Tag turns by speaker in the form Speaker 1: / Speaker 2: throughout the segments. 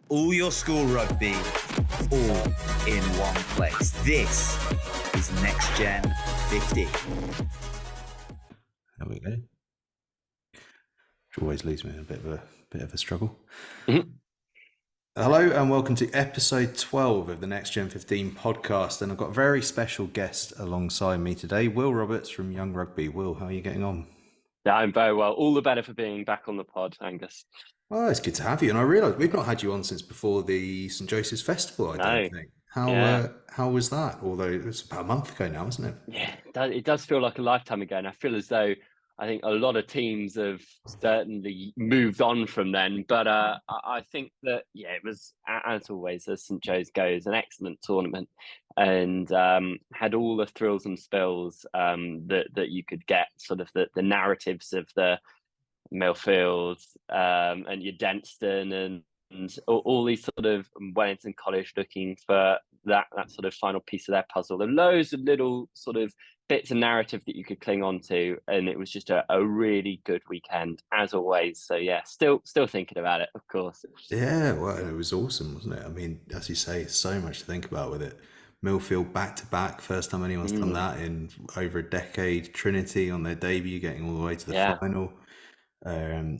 Speaker 1: All your school rugby, all in one place. This is NextGenXV.
Speaker 2: There we go. Which always leaves me in a bit of a struggle.
Speaker 3: Mm-hmm.
Speaker 2: Hello and welcome to episode 12 of the NextGenXV podcast, and I've got a very special guest alongside me today, Will Roberts from Young Rugby. Will, how are you getting on?
Speaker 3: Yeah, I'm very well. All the better for being back on the pod, Angus.
Speaker 2: Oh, it's good to have you. And I realise we've not had you on since before the St. Joseph's Festival, I don't think. How was that? Although it was about a month ago now, wasn't it?
Speaker 3: Yeah, it does feel like a lifetime ago. And I feel as though I think a lot of teams have certainly moved on from then. But I think that, yeah, it was, as always, as St. Joe's goes, an excellent tournament and had all the thrills and spills that you could get, sort of the narratives of the Millfield and your Denston and all these sort of Wellington College looking for that sort of final piece of their puzzle. There are loads of little sort of bits of narrative that you could cling on to, and it was just a really good weekend as always. So yeah, still thinking about it, of course.
Speaker 2: Yeah, well, it was awesome, wasn't it? I mean, as you say, so much to think about with it. Millfield back to back, first time anyone's done that in over a decade. Trinity on their debut, getting all the way to the final.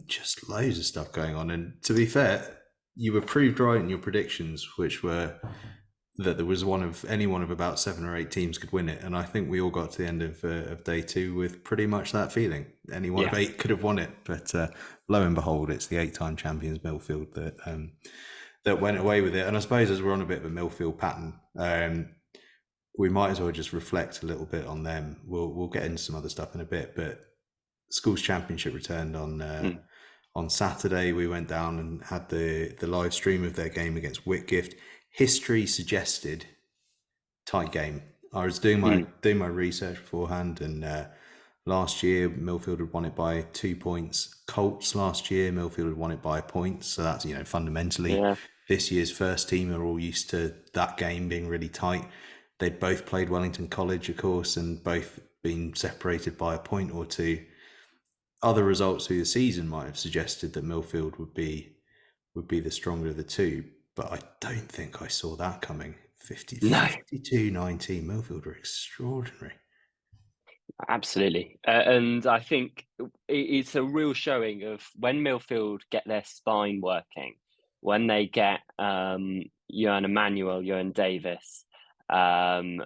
Speaker 2: Just loads of stuff going on, and to be fair, you were proved right in your predictions, which were that there was one of about 7 or 8 teams could win it, and I think we all got to the end of day 2 with pretty much that feeling. Any one of 8 could have won it, but lo and behold, it's the 8-time champions Millfield that went away with it. And I suppose as we're on a bit of a Millfield pattern, we might as well just reflect a little bit on them. We'll get into some other stuff in a bit, but Schools Championship returned on Saturday. We went down and had the live stream of their game against Whitgift. History suggested tight game. I was doing my research beforehand, and last year Millfield had won it by 2 points. Colts last year, Millfield had won it by a point. So that's, fundamentally this year's first team are all used to that game being really tight. They'd both played Wellington College, of course, and both been separated by a point or two. Other results through the season might have suggested that Millfield would be the stronger of the two, but I don't think I saw that coming. 52-19, Millfield are extraordinary.
Speaker 3: Absolutely. And I think it's a real showing of when Millfield get their spine working, when they get Johan Emmanuel, Johan Davis, and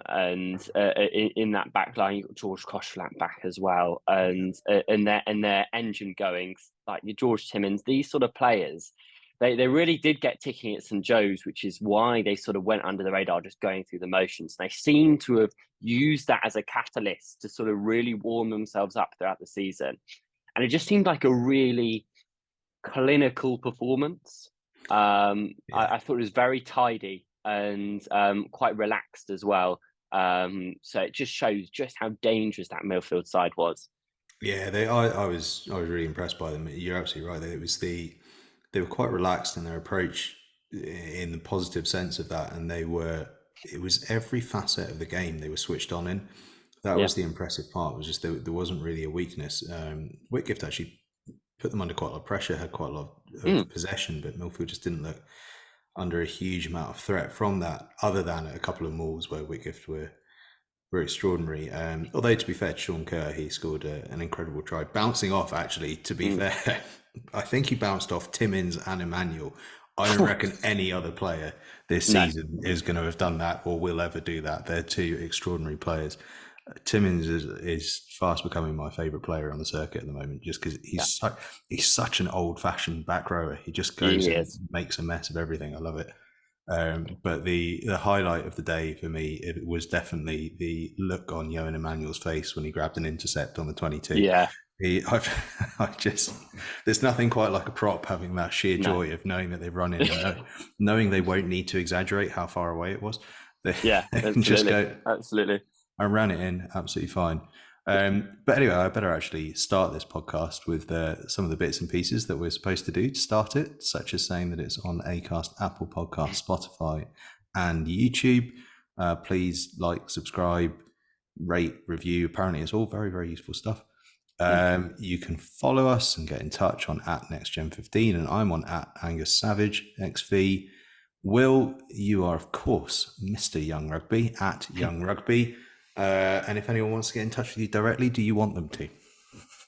Speaker 3: in that back line you've got George Koshflat back as well, and their engine going, like your George Timmins, these sort of players, they really did get ticking at St. Joe's, which is why they sort of went under the radar, just going through the motions. They seem to have used that as a catalyst to sort of really warm themselves up throughout the season, and it just seemed like a really clinical performance. I thought it was very tidy and quite relaxed as well. So it just shows just how dangerous that Millfield side was.
Speaker 2: Yeah, I was really impressed by them. You're absolutely right. They were quite relaxed in their approach, in the positive sense of that, and it was every facet of the game they were switched on in. That was the impressive part. It was just there wasn't really a weakness. Whitgift actually put them under quite a lot of pressure, had quite a lot of possession, but Millfield just didn't look under a huge amount of threat from that, other than a couple of mauls where Whitgift were extraordinary. Although, to be fair to Sean Kerr, he scored an incredible try, bouncing off, actually, to be fair. I think he bounced off Timmins and Emmanuel. I don't reckon any other player this season is going to have done that or will ever do that. They're two extraordinary players. Timmins is fast becoming my favourite player on the circuit at the moment, just because he's such an old-fashioned back rower. He just goes and makes a mess of everything. I love it. But the highlight of the day for me, it was definitely the look on Johan Emmanuel's face when he grabbed an intercept on the 22.
Speaker 3: Yeah.
Speaker 2: There's nothing quite like a prop having that sheer joy of knowing that they've run in, knowing they won't need to exaggerate how far away it was.
Speaker 3: Absolutely.
Speaker 2: Just go,
Speaker 3: absolutely.
Speaker 2: I ran it in, absolutely fine. But anyway, I better actually start this podcast with some of the bits and pieces that we're supposed to do to start it, such as saying that it's on Acast, Apple Podcasts, Spotify, and YouTube. Please like, subscribe, rate, review. Apparently, it's all very, very useful stuff. You can follow us and get in touch on @NextGen15, and I'm on @Angus Savage XV. Will, you are of course Mr. Young Rugby @Young Rugby. And if anyone wants to get in touch with you directly, do you want them to?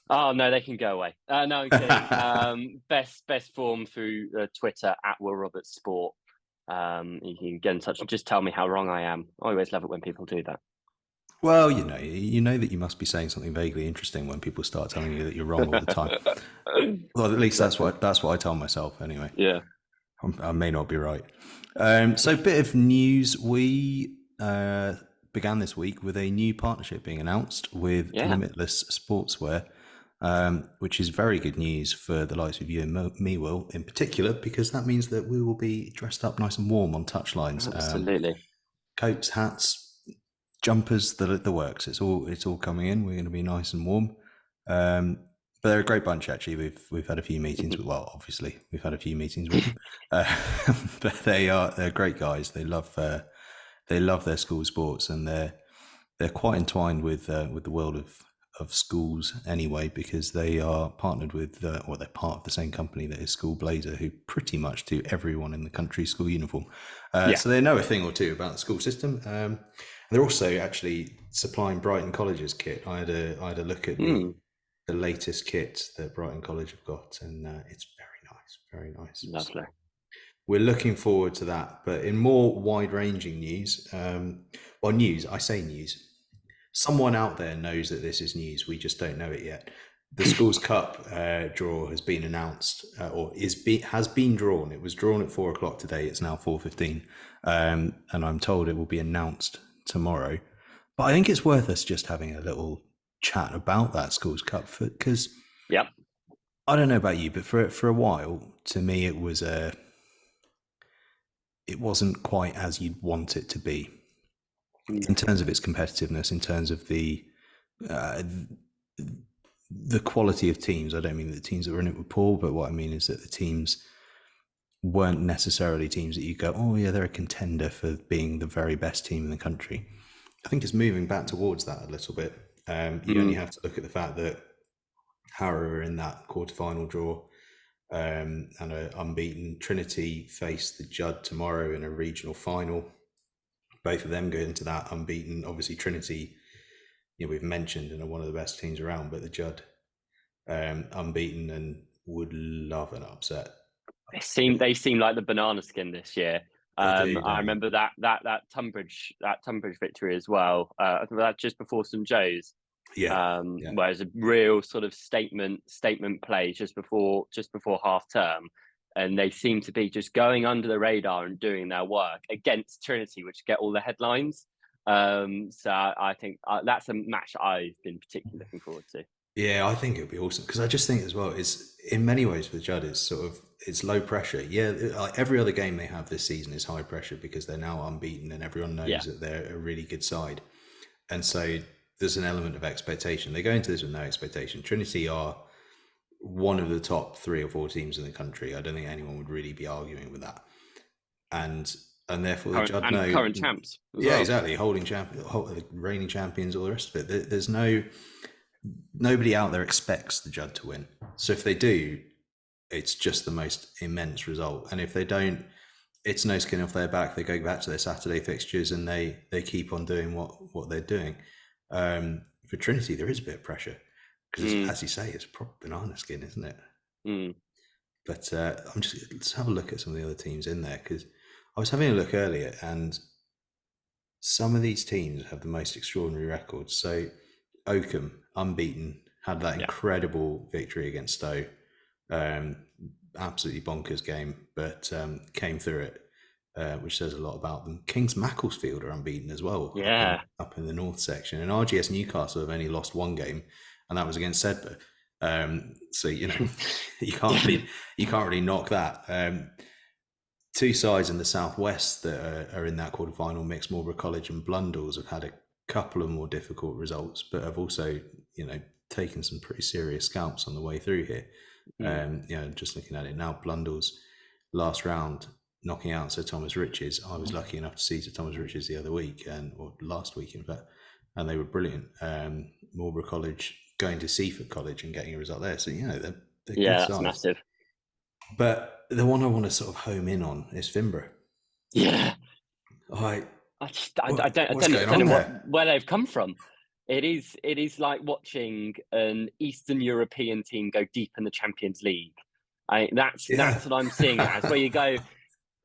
Speaker 3: Oh no, they can go away. No, I'm kidding. Best form through Twitter @WillRobertsSport. You can get in touch and just tell me how wrong I am. I always love it when people do that.
Speaker 2: Well, you know that you must be saying something vaguely interesting when people start telling you that you're wrong all the time. Well, at least that's what I tell myself anyway.
Speaker 3: Yeah,
Speaker 2: I may not be right. So, a bit of news. We began this week with a new partnership being announced with Limitless Sportswear, which is very good news for the likes of you and me, Will, in particular, because that means that we will be dressed up nice and warm on touchlines.
Speaker 3: Absolutely.
Speaker 2: Coats, hats, jumpers, the works. It's all coming in. We're going to be nice and warm. But they're a great bunch, actually. We've had a few meetings with, well, obviously we've had a few meetings with them. But they're great guys. They love their school sports, and they're quite entwined with the world of schools anyway, because they are partnered with or they're part of the same company that is School Blazer, who pretty much do everyone in the country's school uniform. So they know a thing or two about the school system. They're also actually supplying Brighton College's kit. I had a look at the latest kit that Brighton College have got, and it's very nice.
Speaker 3: Lovely.
Speaker 2: So we're looking forward to that. But in more wide-ranging news, I say news. Someone out there knows that this is news. We just don't know it yet. The Schools Cup draw has been announced, or has been drawn. It was drawn at 4:00 today. It's now 4:15, and I'm told it will be announced tomorrow. But I think it's worth us just having a little chat about that Schools Cup, because I don't know about you, but for a while, to me, it wasn't quite as you'd want it to be in terms of its competitiveness, in terms of the quality of teams. I don't mean that the teams that were in it were poor, but what I mean is that the teams weren't necessarily teams that you go, oh yeah, they're a contender for being the very best team in the country. I think it's moving back towards that a little bit. You only have to look at the fact that Harrow are in that quarterfinal draw, and are unbeaten. Trinity face the Judd tomorrow in a regional final. Both of them go into that unbeaten. Obviously, Trinity, we've mentioned, and are one of the best teams around, but the Judd unbeaten and would love an upset.
Speaker 3: They seem like the banana skin this year. I remember that Tunbridge victory as well. I think that just before St Joe's. Where it was a real sort of statement play just before half term, and they seem to be just going under the radar and doing their work against Trinity, which get all the headlines. So I think that's a match I've been particularly looking forward to.
Speaker 2: Yeah, I think it'd be awesome, because I just think as well, it's in many ways for the Judd, it's low pressure. Yeah, like every other game they have this season is high pressure because they're now unbeaten and everyone knows that they're a really good side, and so there's an element of expectation. They go into this with no expectation. Trinity are one of the top 3 or 4 teams in the country. I don't think anyone would really be arguing with that, and therefore the Judd know
Speaker 3: current champs.
Speaker 2: Exactly, reigning champions, all the rest of it. There's nobody out there expects the Judd to win. So if they do, it's just the most immense result. And if they don't, it's no skin off their back. They go back to their Saturday fixtures and they keep on doing what they're doing. For Trinity, there is a bit of pressure because, as you say, it's a proper banana skin, isn't it? But let's have a look at some of the other teams in there, because I was having a look earlier, and some of these teams have the most extraordinary records. So Oakham, unbeaten, had that incredible victory against Stowe. Absolutely bonkers game, but came through it, which says a lot about them. Kings Macclesfield are unbeaten as well, up in the north section. And RGS Newcastle have only lost 1 game, and that was against Sedbergh. So you can't really knock that. 2 sides in the southwest that are in that quarterfinal, mix, Marlborough College and Blundell's, have had a couple of more difficult results, but have also taken some pretty serious scalps on the way through here. Just looking at it now, Blundell's last round knocking out Sir Thomas Riches. I was lucky enough to see Sir Thomas Riches the other week, or last week in fact, and they were brilliant. Marlborough College going to Seaford College and getting a result there. So, they're good
Speaker 3: that's
Speaker 2: sides.
Speaker 3: massive.
Speaker 2: But the one I want to sort of home in on is Finborough.
Speaker 3: Yeah.
Speaker 2: I
Speaker 3: don't know where they've come from. It is like watching an Eastern European team go deep in the Champions League. That's what I'm seeing it as, where you go,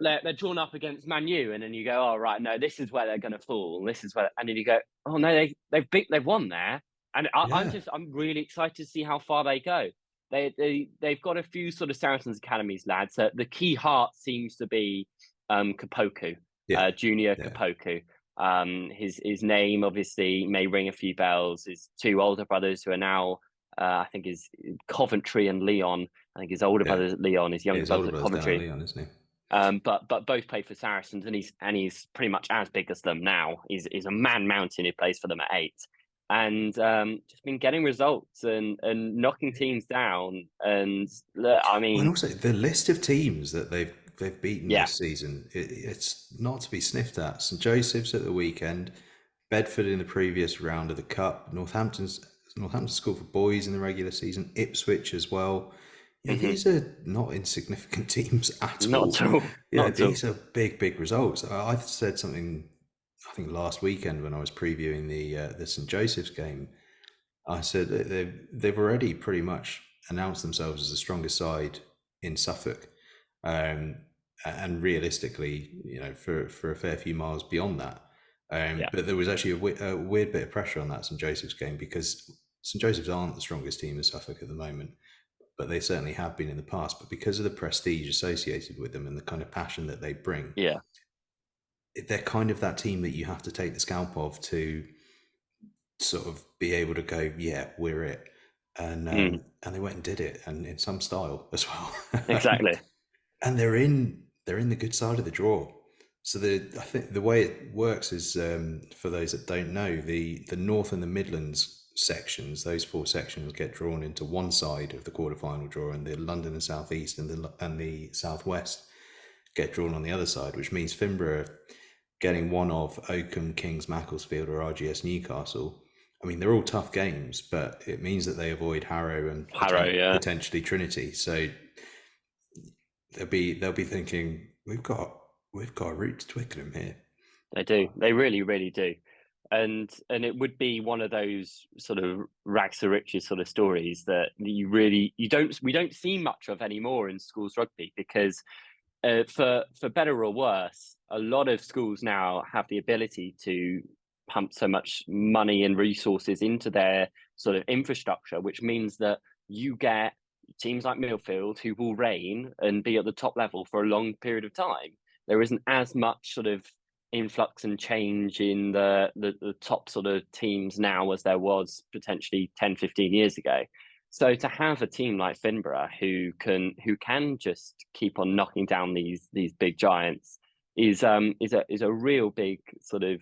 Speaker 3: they're drawn up against Man U, and then you go, oh right, no, this is where they're going to fall. This is where, and then you go, oh no, they've won there, and I'm really excited to see how far they go. They've got a few sort of Saracens Academies lads. The key heart seems to be Kapoku, Junior Kapoku. His name obviously may ring a few bells. His two older brothers who are now, I think, is Coventry and Leon. I think his older brother's at Leon, his younger brother's at Coventry.
Speaker 2: Leon, isn't he?
Speaker 3: But both play for Saracens, and he's pretty much as big as them now. He's a man mountain who plays for them at 8, and just been getting results and knocking teams down. And
Speaker 2: and also the list of teams that they've beaten this season, it's not to be sniffed at. St Joseph's at the weekend, Bedford in the previous round of the Cup, Northampton scored for boys in the regular season, Ipswich as well. These are not insignificant teams at all.
Speaker 3: Not at all.
Speaker 2: These are big results. I said something, I think last weekend when I was previewing the St Joseph's game. I said that they've already pretty much announced themselves as the strongest side in Suffolk, and realistically, for a fair few miles beyond that. But there was actually a weird bit of pressure on that St Joseph's game, because St Joseph's aren't the strongest team in Suffolk at the moment, but they certainly have been in the past. But because of the prestige associated with them and the kind of passion that they bring, they're kind of that team that you have to take the scalp of to sort of be able to go, we're it. And they went and did it, and in some style as well.
Speaker 3: Exactly.
Speaker 2: And they're in the good side of the draw. So I think the way it works is, for those that don't know, the North and the Midlands sections, those 4 sections get drawn into one side of the quarterfinal draw, and the London and South East and the South West get drawn on the other side, which means Finborough getting one of Oakham, Kings, Macclesfield or RGS Newcastle. I mean, they're all tough games, but it means that they avoid Harrow and potentially Trinity. So they'll be thinking, we've got a route to Twickenham here.
Speaker 3: They do. They really, really do. And it would be one of those sort of rags to riches sort of stories that we don't see much of anymore in schools rugby, because for better or worse, a lot of schools now have the ability to pump so much money and resources into their sort of infrastructure, which means that you get teams like Millfield who will reign and be at the top level for a long period of time. There isn't as much sort of influx and change in the top sort of teams now as there was potentially 10, 15 years ago. So to have a team like Finborough who can just keep on knocking down these big giants is a real big sort of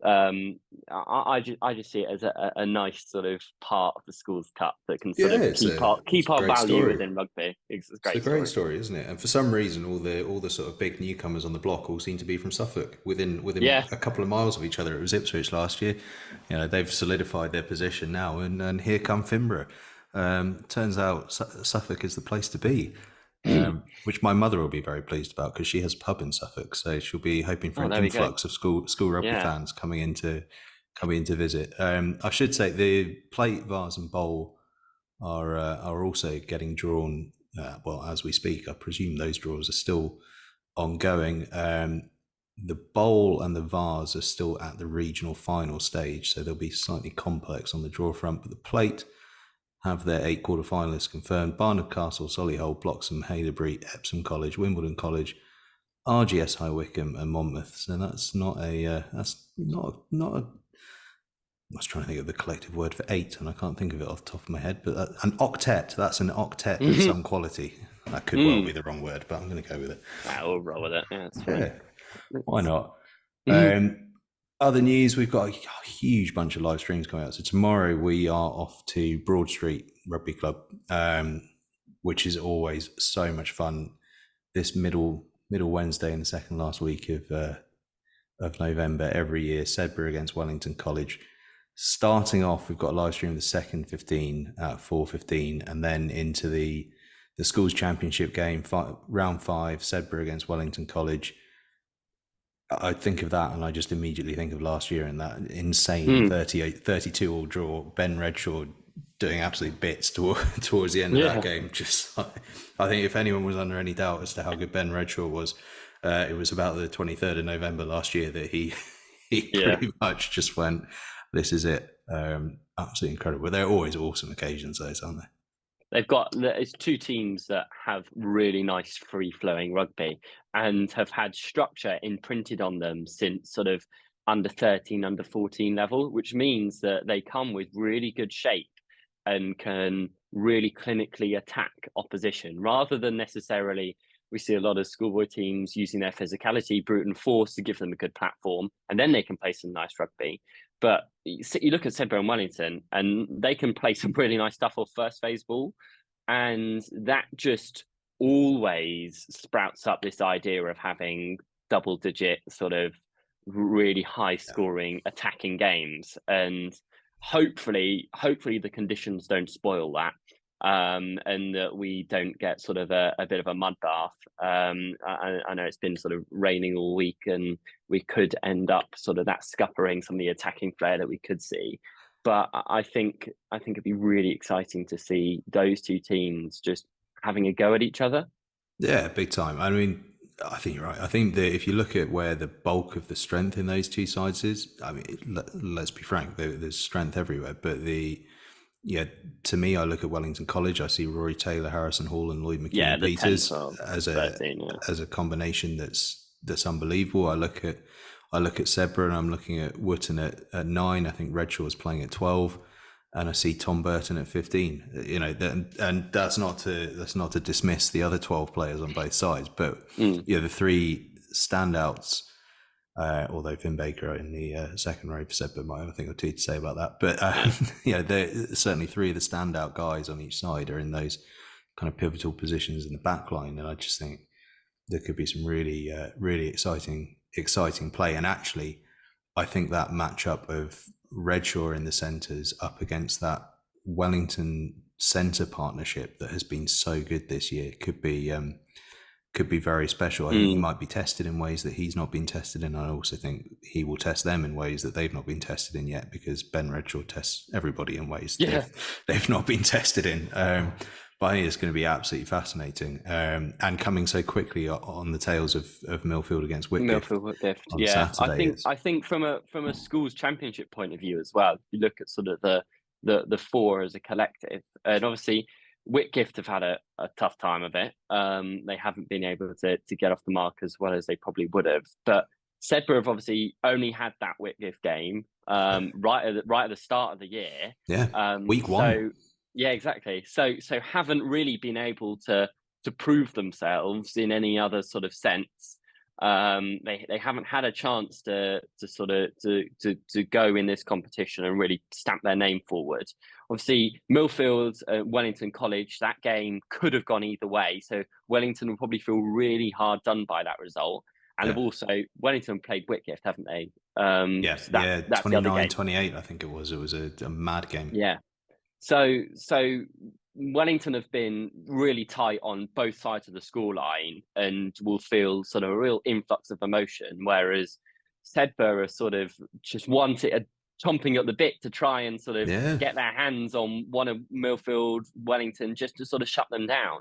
Speaker 3: I just see it as a nice sort of part of the Schools Cup that can sort of keep our value within rugby. It's a great story,
Speaker 2: isn't it? And for some reason, all the sort of big newcomers on the block all seem to be from Suffolk. Within a couple of miles of each other. It was Ipswich last year. They've solidified their position now, and here come Finborough. Turns out Suffolk is the place to be. Which my mother will be very pleased about, because she has a pub in Suffolk, so she'll be hoping for an influx of school rugby fans coming in to visit. I should say the plate, vase, and bowl are also getting drawn. As we speak, I presume those draws are still ongoing. The bowl and the vase are still at the regional final stage, so they'll be slightly complex on the draw front. But the plate have their 8 quarter-finalists confirmed: Barnard Castle, Solihull, Bloxham, Haileybury, Epsom College, Wimbledon College, RGS High Wycombe and Monmouth. So that's not a I was trying to think of the collective word for 8, and I can't think of it off the top of my head, but an octet. That's an octet of some quality. That could well be the wrong word, but I'm going to go with it.
Speaker 3: We'll roll with it. Yeah, that's fine.
Speaker 2: Yeah. Why not? Other news, we've got a huge bunch of live streams coming out. So tomorrow we are off to Broad Street Rugby Club, which is always so much fun. This middle Wednesday in the second last week of November every year, Sedbergh against Wellington College. starting off, we've got a live stream of the second 15 at 4:15, and then into the schools championship game, round 5, Sedbergh against Wellington College. I think of that and I just immediately think of last year and that insane 32 all draw. Ben Redshaw doing absolute bits towards the end of that game. Just, I think if anyone was under any doubt as to how good Ben Redshaw was, it was about the 23rd of November last year that he pretty much just went, this is it. Absolutely incredible. But they're always awesome occasions, those, aren't they?
Speaker 3: It's two teams that have really nice free-flowing rugby and have had structure imprinted on them since sort of under 13, under 14 level, which means that they come with really good shape and can really clinically attack opposition rather than necessarily. We see a lot of schoolboy teams using their physicality, brute and force to give them a good platform, and then they can play some nice rugby. But you look at Sedbergh and Wellington, and they can play some really nice stuff off first phase ball. And that just always sprouts up this idea of having double-digit sort of really high-scoring attacking games. And hopefully the conditions don't spoil that. And that we don't get sort of a bit of a mud bath. I know it's been sort of raining all week, and we could end up sort of that scuppering some of the attacking flair that we could see. But I think it'd be really exciting to see those two teams just having a go at each other. Yeah,
Speaker 2: big time. I mean, I think you're right. I think that if you look at where the bulk of the strength in those two sides is, I mean, let's be frank, there's strength everywhere, but to me, I look at Wellington College. I see Rory Taylor, Harrison Hall, and Lloyd McKeon-Peters as a combination that's unbelievable. I look at Sedbergh, and I'm looking at Wootton at 9. I think Redshaw is playing at 12, and I see Tom Burton at 15. You know, and that's not to dismiss the other 12 players on both sides, but the three standouts. Although Finn Baker in the second row for Sedbergh might have a thing or two to say about that. But they're certainly three of the standout guys on each side are in those kind of pivotal positions in the back line. And I just think there could be some really, really exciting play. And actually, I think that matchup of Redshaw in the centres up against that Wellington centre partnership that has been so good this year could be very special. I think he might be tested in ways that he's not been tested in. I also think he will test them in ways that they've not been tested in yet, because Ben Redshaw tests everybody in ways they've not been tested in. But I think it's going to be absolutely fascinating. And coming so quickly on the tails of Millfield against Whitgift.
Speaker 3: Yeah, Saturday, I think from a schools championship point of view as well, if you look at sort of the four as a collective, and obviously Whitgift have had a tough time of it. They haven't been able to get off the mark as well as they probably would have. But Sedbergh have obviously only had that Whitgift game right at the start of the year.
Speaker 2: Yeah, week 1.
Speaker 3: So, yeah, exactly. So haven't really been able to prove themselves in any other sort of sense. They haven't had a chance to go in this competition and really stamp their name forward. Obviously, Millfield, Wellington College, that game could have gone either way. So Wellington will probably feel really hard done by that result. And have also, Wellington played Whitgift, haven't they?
Speaker 2: That's 29-28, I think it was. It was a mad game.
Speaker 3: Yeah. So Wellington have been really tight on both sides of the scoreline and will feel sort of a real influx of emotion, whereas Sedbergh are sort of just chomping at the bit to try and sort of get their hands on one of Millfield, Wellington, just to sort of shut them down.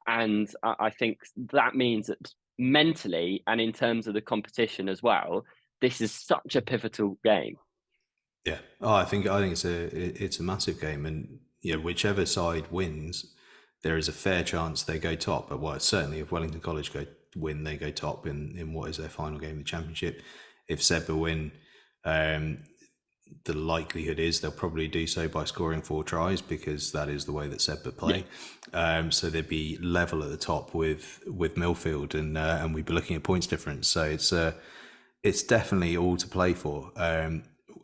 Speaker 3: And I think that means that mentally and in terms of the competition as well, this is such a pivotal game.
Speaker 2: Yeah, I think it's a massive game, and whichever side wins, there is a fair chance they go top. But certainly if Wellington College win, they go top in what is their final game of the championship. If Sedbergh win, the likelihood is they'll probably do so by scoring 4 tries, because that is the way that Sedbergh play. Yeah. So they'd be level at the top with Millfield, and we'd be looking at points difference. So it's definitely all to play for.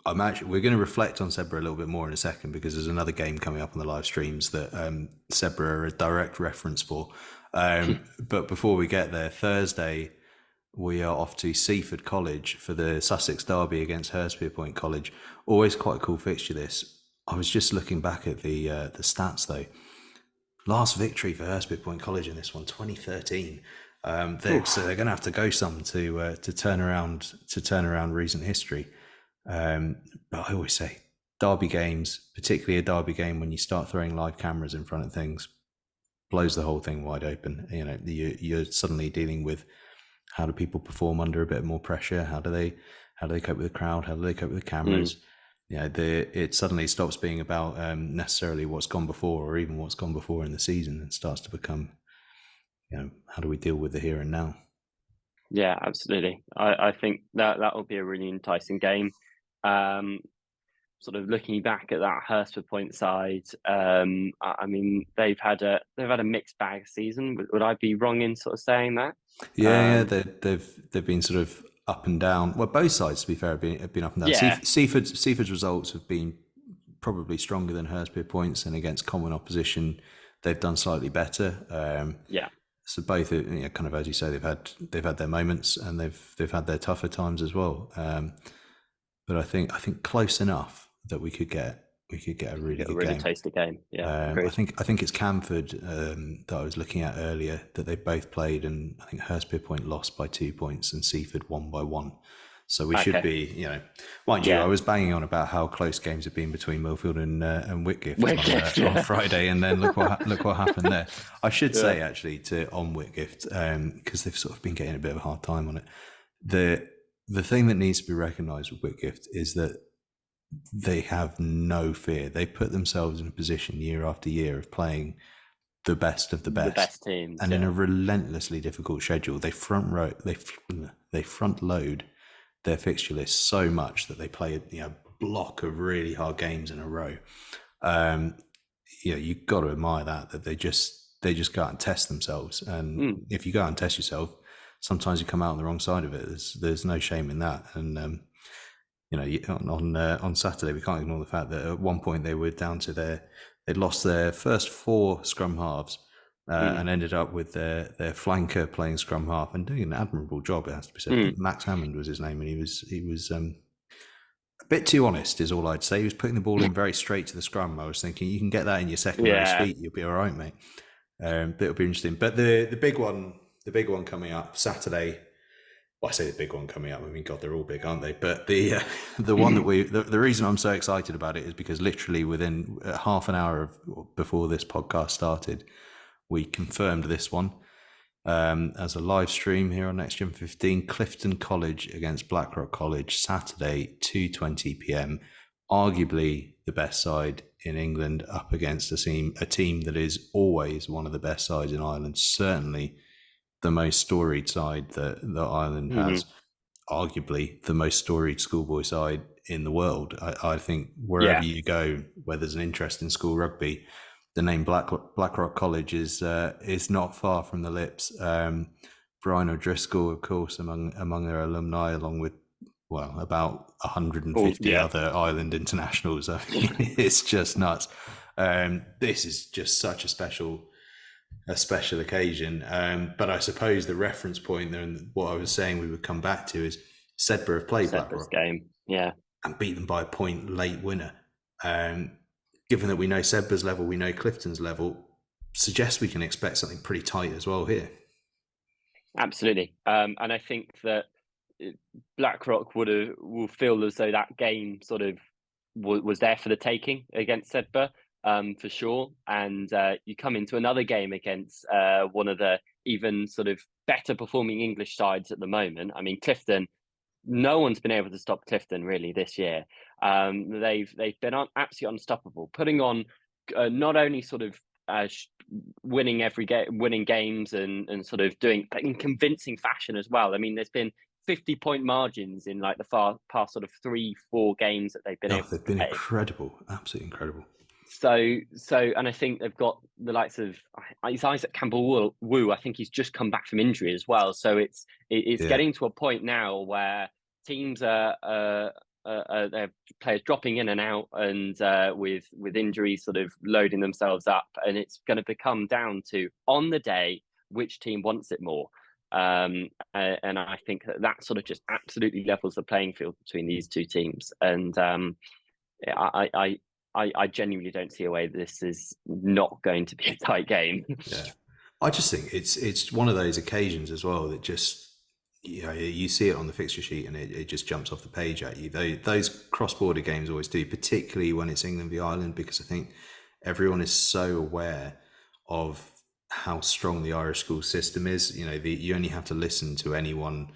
Speaker 2: We're going to reflect on Sedbergh a little bit more in a second, because there's another game coming up on the live streams that Sedbergh are a direct reference for. But before we get there, Thursday, we are off to Seaford College for the Sussex Derby against Hurstpierpoint College. Always quite a cool fixture, this. I was just looking back at the stats, though. Last victory for Hurstpierpoint College in this one, 2013. So they're going to have to go some to turn around recent history. But I always say, derby games, particularly a derby game when you start throwing live cameras in front of things, blows the whole thing wide open. You know, you're suddenly dealing with how do people perform under a bit more pressure? How do they cope with the crowd? How do they cope with the cameras? You know, it suddenly stops being about necessarily what's gone before or even what's gone before in the season, and starts to become, you know, how do we deal with the here and now?
Speaker 3: Yeah, absolutely. I think that will be a really enticing game. Sort of looking back at that Hurstpierpoint side, I mean, they've had a mixed bag season. Would I be wrong in sort of saying that?
Speaker 2: Yeah, they've been sort of up and down. Well, both sides, to be fair, have been up and down.
Speaker 3: Yeah.
Speaker 2: Seaford's results have been probably stronger than Hurstpierpoint's, and against common opposition, they've done slightly better.
Speaker 3: Yeah.
Speaker 2: So both, you know, kind of as you say, they've had their moments, and they've had their tougher times as well. But I think close enough that we could get a really good game.
Speaker 3: Tasty game. Yeah.
Speaker 2: I think it's Camford that I was looking at earlier that they both played, and I think Hurstpierpoint lost by 2 points and Seaford won by 1. So we should be, you know, mind you, I was banging on about how close games have been between Millfield and Whitgift on Friday, and then look what happened there. I should say actually on Whitgift, because they've sort of been getting a bit of a hard time on it. The thing that needs to be recognised with Whitgift is that they have no fear. They put themselves in a position year after year of playing the best of the best
Speaker 3: teams,
Speaker 2: and in a relentlessly difficult schedule. They front load their fixture list so much that they play a block of really hard games in a row. You've got to admire that they just go out and test themselves. And if you go out and test yourself, sometimes you come out on the wrong side of it. There's no shame in that. And on Saturday, we can't ignore the fact that at one point they were down to they'd lost their first 4 scrum halves. And ended up with their flanker playing scrum half and doing an admirable job, it has to be said. Max Hammond was his name, and he was a bit too honest, is all I'd say. He was putting the ball in very straight to the scrum. I was thinking, you can get that in your second row's feet, you'll be all right, mate. But it'll be interesting. But the big one coming up Saturday. Well, I say the big one coming up. I mean, God, they're all big, aren't they? But the one that the reason I'm so excited about it is because literally within half an hour before this podcast started, we confirmed this one as a live stream here on NextGen 15. Clifton College against Blackrock College, Saturday, 2:20 p.m. Arguably the best side in England up against a team that is always one of the best sides in Ireland. Certainly the most storied side that Ireland has. Arguably the most storied schoolboy side in the world. I think wherever you go, where there's an interest in school rugby, the name Blackrock College is not far from the lips. Brian O'Driscoll, of course, among their alumni, along with about 150 other Ireland internationals. I mean, it's just nuts. This is just such a special occasion. But I suppose the reference point there, and what I was saying we would come back to, is Sedbergh have played Blackrock
Speaker 3: game,
Speaker 2: and beat them by a point, late winner. Given that we know Sedbergh's level, we know Clifton's level, suggests we can expect something pretty tight as well here.
Speaker 3: Absolutely. And I think that Blackrock will feel as though that game sort of was there for the taking against Sedbergh, for sure. And you come into another game against one of the even sort of better performing English sides at the moment. I mean, Clifton, no one's been able to stop Clifton really this year. They've been absolutely unstoppable, putting on not only sort of winning games and sort of doing in convincing fashion as well. I mean, there's been 50-point margins in like the past sort of 3-4 games that they've been able to play.
Speaker 2: Incredible, absolutely incredible.
Speaker 3: So, and I think they've got the likes of Isaac Campbell-Wu. I think he's just come back from injury as well. So it's getting to a point now where teams are their players dropping in and out, and with injuries sort of loading themselves up, and it's going to become down to on the day which team wants it more. And I think that sort of just absolutely levels the playing field between these two teams. And I genuinely don't see a way this is not going to be a tight game.
Speaker 2: Yeah, I just think it's one of those occasions as well that just, you see it on the fixture sheet and it just jumps off the page at you. Those cross-border games always do, particularly when it's England v Ireland, because I think everyone is so aware of how strong the Irish school system is. You only have to listen to anyone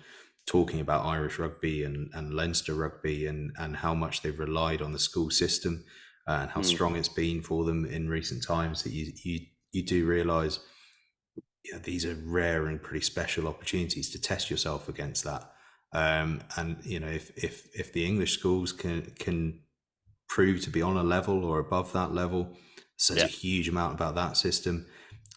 Speaker 2: talking about Irish rugby and Leinster rugby and how much they've relied on the school system and how strong it's been for them in recent times, that you do realise these are rare and pretty special opportunities to test yourself against that. And if the English schools can prove to be on a level or above that level, says a huge amount about that system.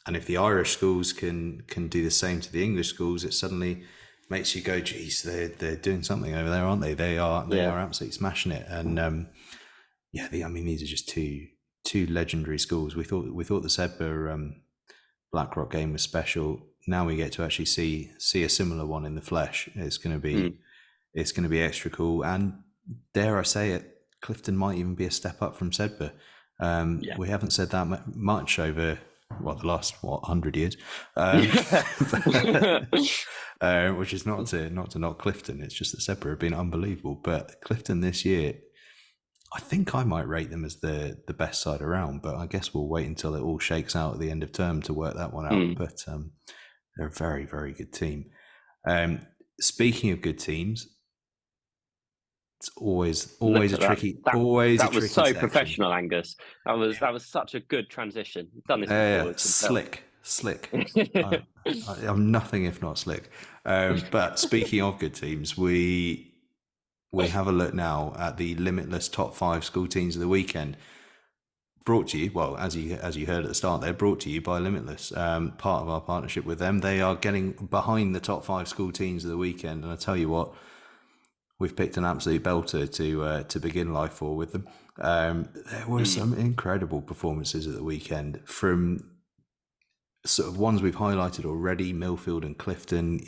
Speaker 2: And if the Irish schools can do the same to the English schools, it suddenly makes you go, geez, they're doing something over there, aren't they? They are absolutely smashing it. And these are just two legendary schools. We thought the Sedbergh Blackrock game was special. Now we get to actually see a similar one in the flesh. It's going to be extra cool. And dare I say it, Clifton might even be a step up from Sedbergh. We haven't said that much over the last 100 years, which is not to knock Clifton. It's just that Sedbergh have been unbelievable, but Clifton this year, I think I might rate them as the best side around, but I guess we'll wait until it all shakes out at the end of term to work that one out. But they're a very, very good team. Speaking of good teams, it's always a tricky. That was so section.
Speaker 3: Professional, Angus. That was such a good transition. You've done this before.
Speaker 2: Slick. I'm nothing if not slick. But speaking of good teams, we have a look now at the Limitless top 5 school teams of the weekend. Brought to you, well, as you heard at the start, they're brought to you by Limitless. Part of our partnership with them, they are getting behind the top 5 school teams of the weekend. And I tell you what, we've picked an absolute belter to begin life for with them. There were some incredible performances at the weekend from sort of ones we've highlighted already, Millfield and Clifton,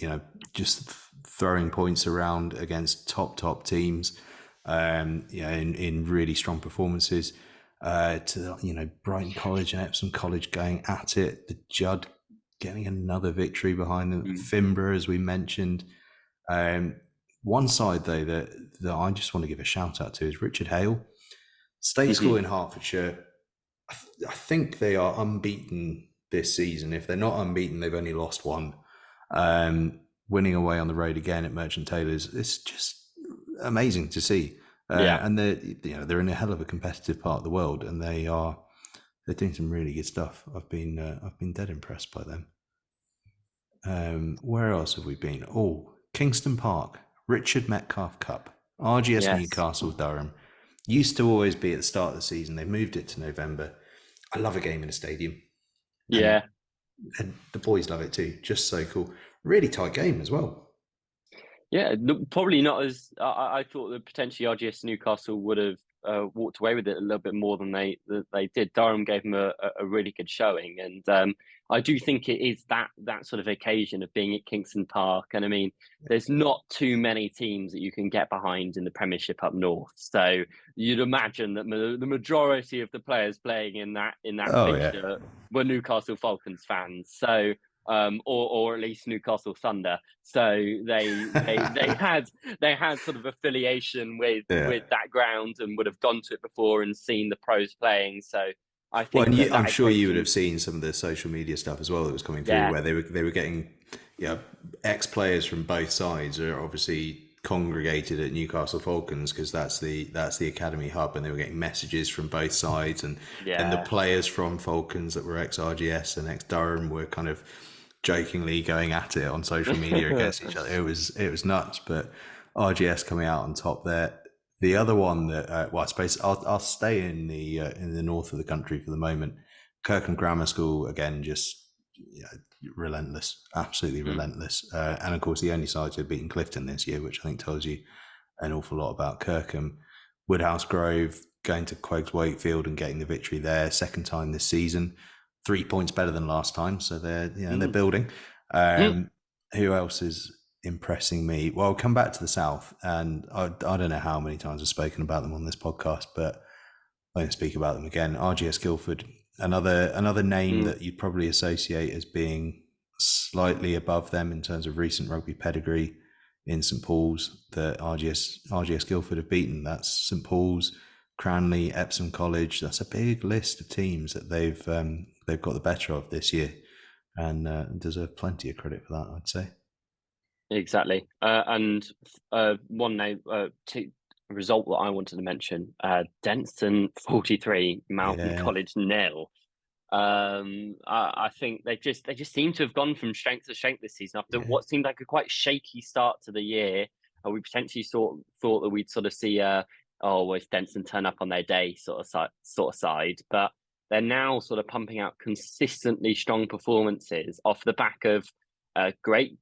Speaker 2: just throwing points around against top teams, in really strong performances, to Brighton College and Epsom College going at it, the Judd getting another victory behind them, Fimbra, as we mentioned. One side though that I just want to give a shout out to is Richard Hale, State School in Hertfordshire. I think they are unbeaten this season. If they're not unbeaten, they've only lost one. Winning away on the road again at Merchant Taylors, it's just amazing to see. And they're in a hell of a competitive part of the world, and they're doing some really good stuff. I've been dead impressed by them. Where else have we been? Kingston Park, Richard Metcalf Cup, RGS Newcastle Durham. Used to always be at the start of the season. They moved it to November. I love a game in a stadium. And the boys love it too. Just so cool. Really tight game as well.
Speaker 3: Yeah, probably not as I thought that potentially RGS Newcastle would have walked away with it a little bit more than they did. Durham gave them a really good showing, and I do think it is that sort of occasion of being at Kingston Park. And I mean, there's not too many teams that you can get behind in the Premiership up north, so you'd imagine that the majority of the players playing in that fixture were Newcastle Falcons fans. So. Or at least Newcastle Thunder. So they had sort of affiliation with that ground and would have gone to it before and seen the pros playing. So I think
Speaker 2: I'm sure you would have seen some of the social media stuff as well that was coming through, where they were getting ex players from both sides are obviously congregated at Newcastle Falcons because that's the academy hub, and they were getting messages from both sides, and the players from Falcons that were ex RGS and ex Durham were kind of jokingly going at it on social media against each other. It was nuts, but RGS coming out on top there. The other one that I suppose I'll stay in the north of the country for the moment. Kirkham Grammar School again, just relentless, absolutely relentless, and of course the only side to have beaten Clifton this year, which I think tells you an awful lot about Kirkham. Woodhouse Grove going to Quogues Wakefield and getting the victory there, second time this season. 3 points better than last time, so they're building. who else is impressing me? Well, I'll come back to the South, and I don't know how many times I've spoken about them on this podcast, but I'm going to speak about them again. RGS Guildford, another name that you'd probably associate as being slightly above them in terms of recent rugby pedigree in St Paul's, that RGS Guildford have beaten. That's St Paul's, Cranley, Epsom College. That's a big list of teams that they've got the better of this year, and deserve plenty of credit for that, I'd say.
Speaker 3: Exactly. And one name, result that I wanted to mention, Denstone 43, Malvern College 0. I think they just seem to have gone from strength to strength this season after what seemed like a quite shaky start to the year. We potentially thought that we'd sort of see was Denstone turn up on their day sort of side, but they're now sort of pumping out consistently strong performances off the back of a great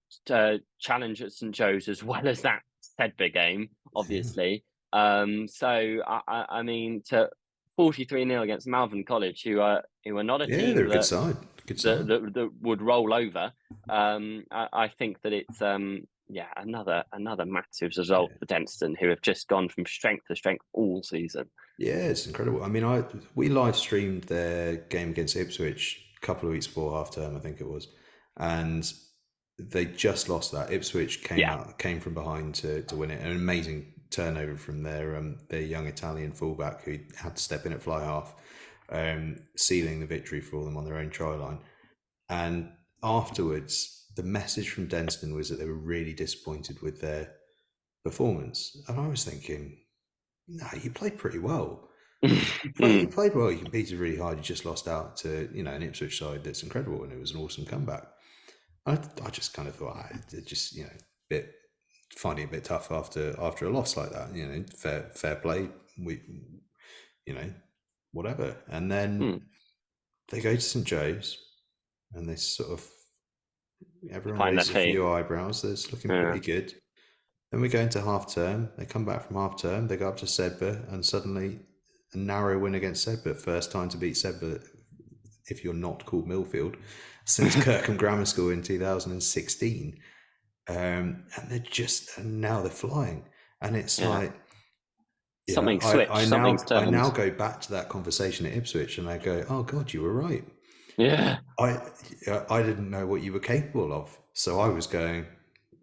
Speaker 3: challenge at St Joe's, as well as that Sedbergh game, obviously. So I mean, to 43-0 against Malvern College, who are not a team
Speaker 2: they're a good side.
Speaker 3: That would roll over. I think that it's another massive result for Denstone, who have just gone from strength to strength all season.
Speaker 2: Yeah, it's incredible. I mean, we live streamed their game against Ipswich a couple of weeks before half term, I think it was, and they just lost that. Ipswich came from behind to win it. An amazing turnover from their young Italian fullback, who had to step in at fly half, sealing the victory for them on their own try line. And afterwards, the message from Denstone was that they were really disappointed with their performance. And I was thinking, no, you played pretty well. You played well. You competed really hard. You just lost out to an Ipswich side that's incredible, and it was an awesome comeback. I just kind of thought, finding it a bit tough after a loss like that. Fair play. We, whatever. And then they go to St Joe's, and they sort of everyone raises a few eyebrows. They're looking pretty good. Then we go into half term. They come back from half term. They go up to Sedbergh, and suddenly a narrow win against Sedbergh. First time to beat Sedbergh, if you're not called Millfield, since Kirkham Grammar School in 2016. And now they're flying, and it's like
Speaker 3: something switched. I
Speaker 2: now go back to that conversation at Ipswich, and I go, "Oh God, you were right."
Speaker 3: Yeah,
Speaker 2: I didn't know what you were capable of, so I was going,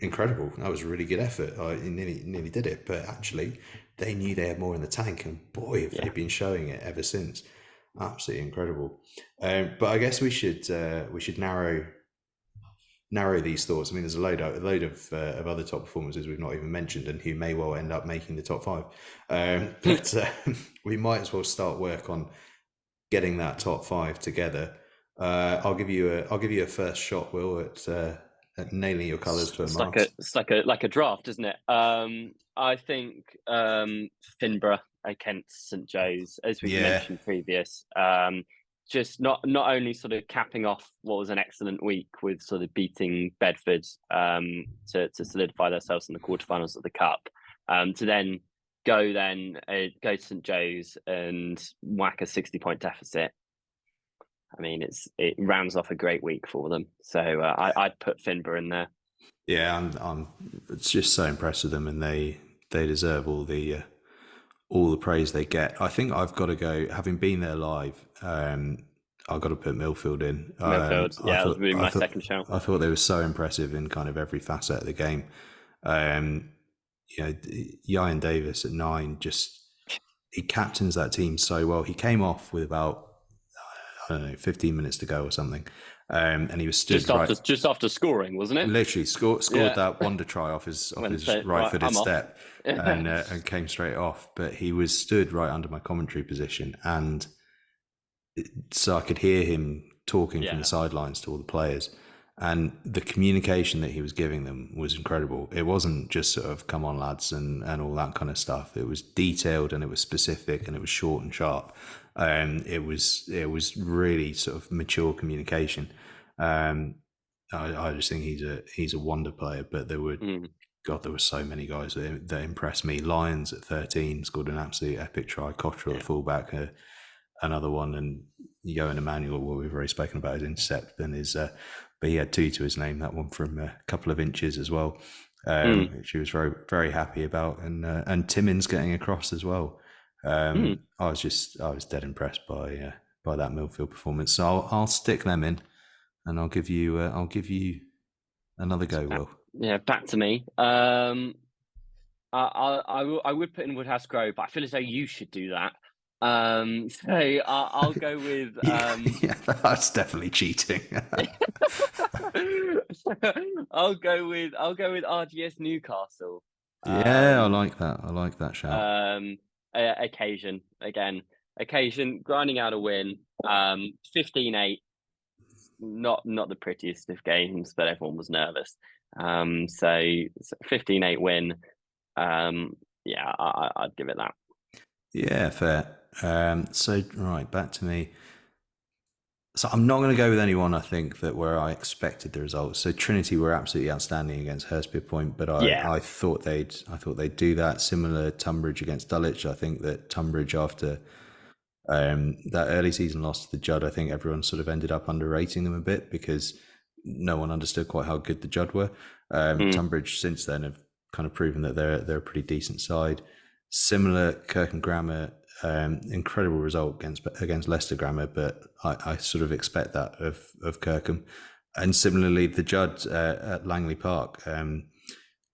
Speaker 2: incredible. That was a really good effort. I nearly did it, but actually, they knew they had more in the tank, and boy, have they been showing it ever since. Absolutely incredible. But I guess we should narrow these thoughts. I mean, there's a load of other top performances we've not even mentioned, and who may well end up making the top 5. But we might as well start work on getting that top 5 together. I'll give you a first shot, Will, at nailing your colours for marks.
Speaker 3: It's like a draft, isn't it? I think Finborough against St Joe's, as we mentioned previous. Just not only sort of capping off what was an excellent week with sort of beating Bedford to solidify themselves in the quarterfinals of the Cup, to then go to St Joe's and whack a 60-point deficit. I mean, it rounds off a great week for them. So I'd put Finborough in there.
Speaker 2: Yeah, I'm it's just so impressed with them, and they deserve all the praise they get. I think I've got to go, having been there live, I've got to put Millfield in.
Speaker 3: Millfield, that was really my second shout.
Speaker 2: I thought they were so impressive in kind of every facet of the game. Ian Davis at 9, he captains that team so well. He came off with about 15 minutes to go or something, and he was stood
Speaker 3: just after scoring, wasn't it?
Speaker 2: Literally scored that wonder try off his right-footed step, and came straight off. But he was stood right under my commentary position, and so I could hear him talking from the sidelines to all the players, and the communication that he was giving them was incredible. It wasn't just sort of "come on, lads" and all that kind of stuff. It was detailed, and it was specific, and it was short and sharp. It was really sort of mature communication. I just think he's a wonder player. But there were so many guys that impressed me. Lyons at 13 scored an absolute epic try. Cottrell at fullback, another one, and Johan Emmanuel, what we've already spoken about, his intercept and his but he had 2 to his name, that one from a couple of inches as well, which he was very, very happy about. And Timmins getting across as well. I was dead impressed by that Millfield performance. So I'll stick them in, and I'll give you another go, Will.
Speaker 3: Yeah, back to me. I would put in Woodhouse Grove, but I feel as though you should do that. So I'll go with.
Speaker 2: Yeah, that's definitely cheating.
Speaker 3: I'll go with RGS Newcastle.
Speaker 2: Yeah, I like that shout.
Speaker 3: Occasion grinding out a win. 15-8. Not the prettiest of games, but everyone was nervous. So 15-8 win. Yeah, I'd give it that.
Speaker 2: Yeah, fair. So right, back to me. So I'm not going to go with anyone, I think, that where I expected the results. So Trinity were absolutely outstanding against Hurstpere Point, but I thought they'd do that. Similar Tunbridge against Dulwich. I think that Tunbridge, after that early season loss to the Judd, I think everyone sort of ended up underrating them a bit because no one understood quite how good the Judd were. Tunbridge since then have kind of proven that they're a pretty decent side. Similar Kirk and Grammar, incredible result against Leicester Grammar, but I sort of expect that of Kirkham. And similarly, the Judd at Langley Park,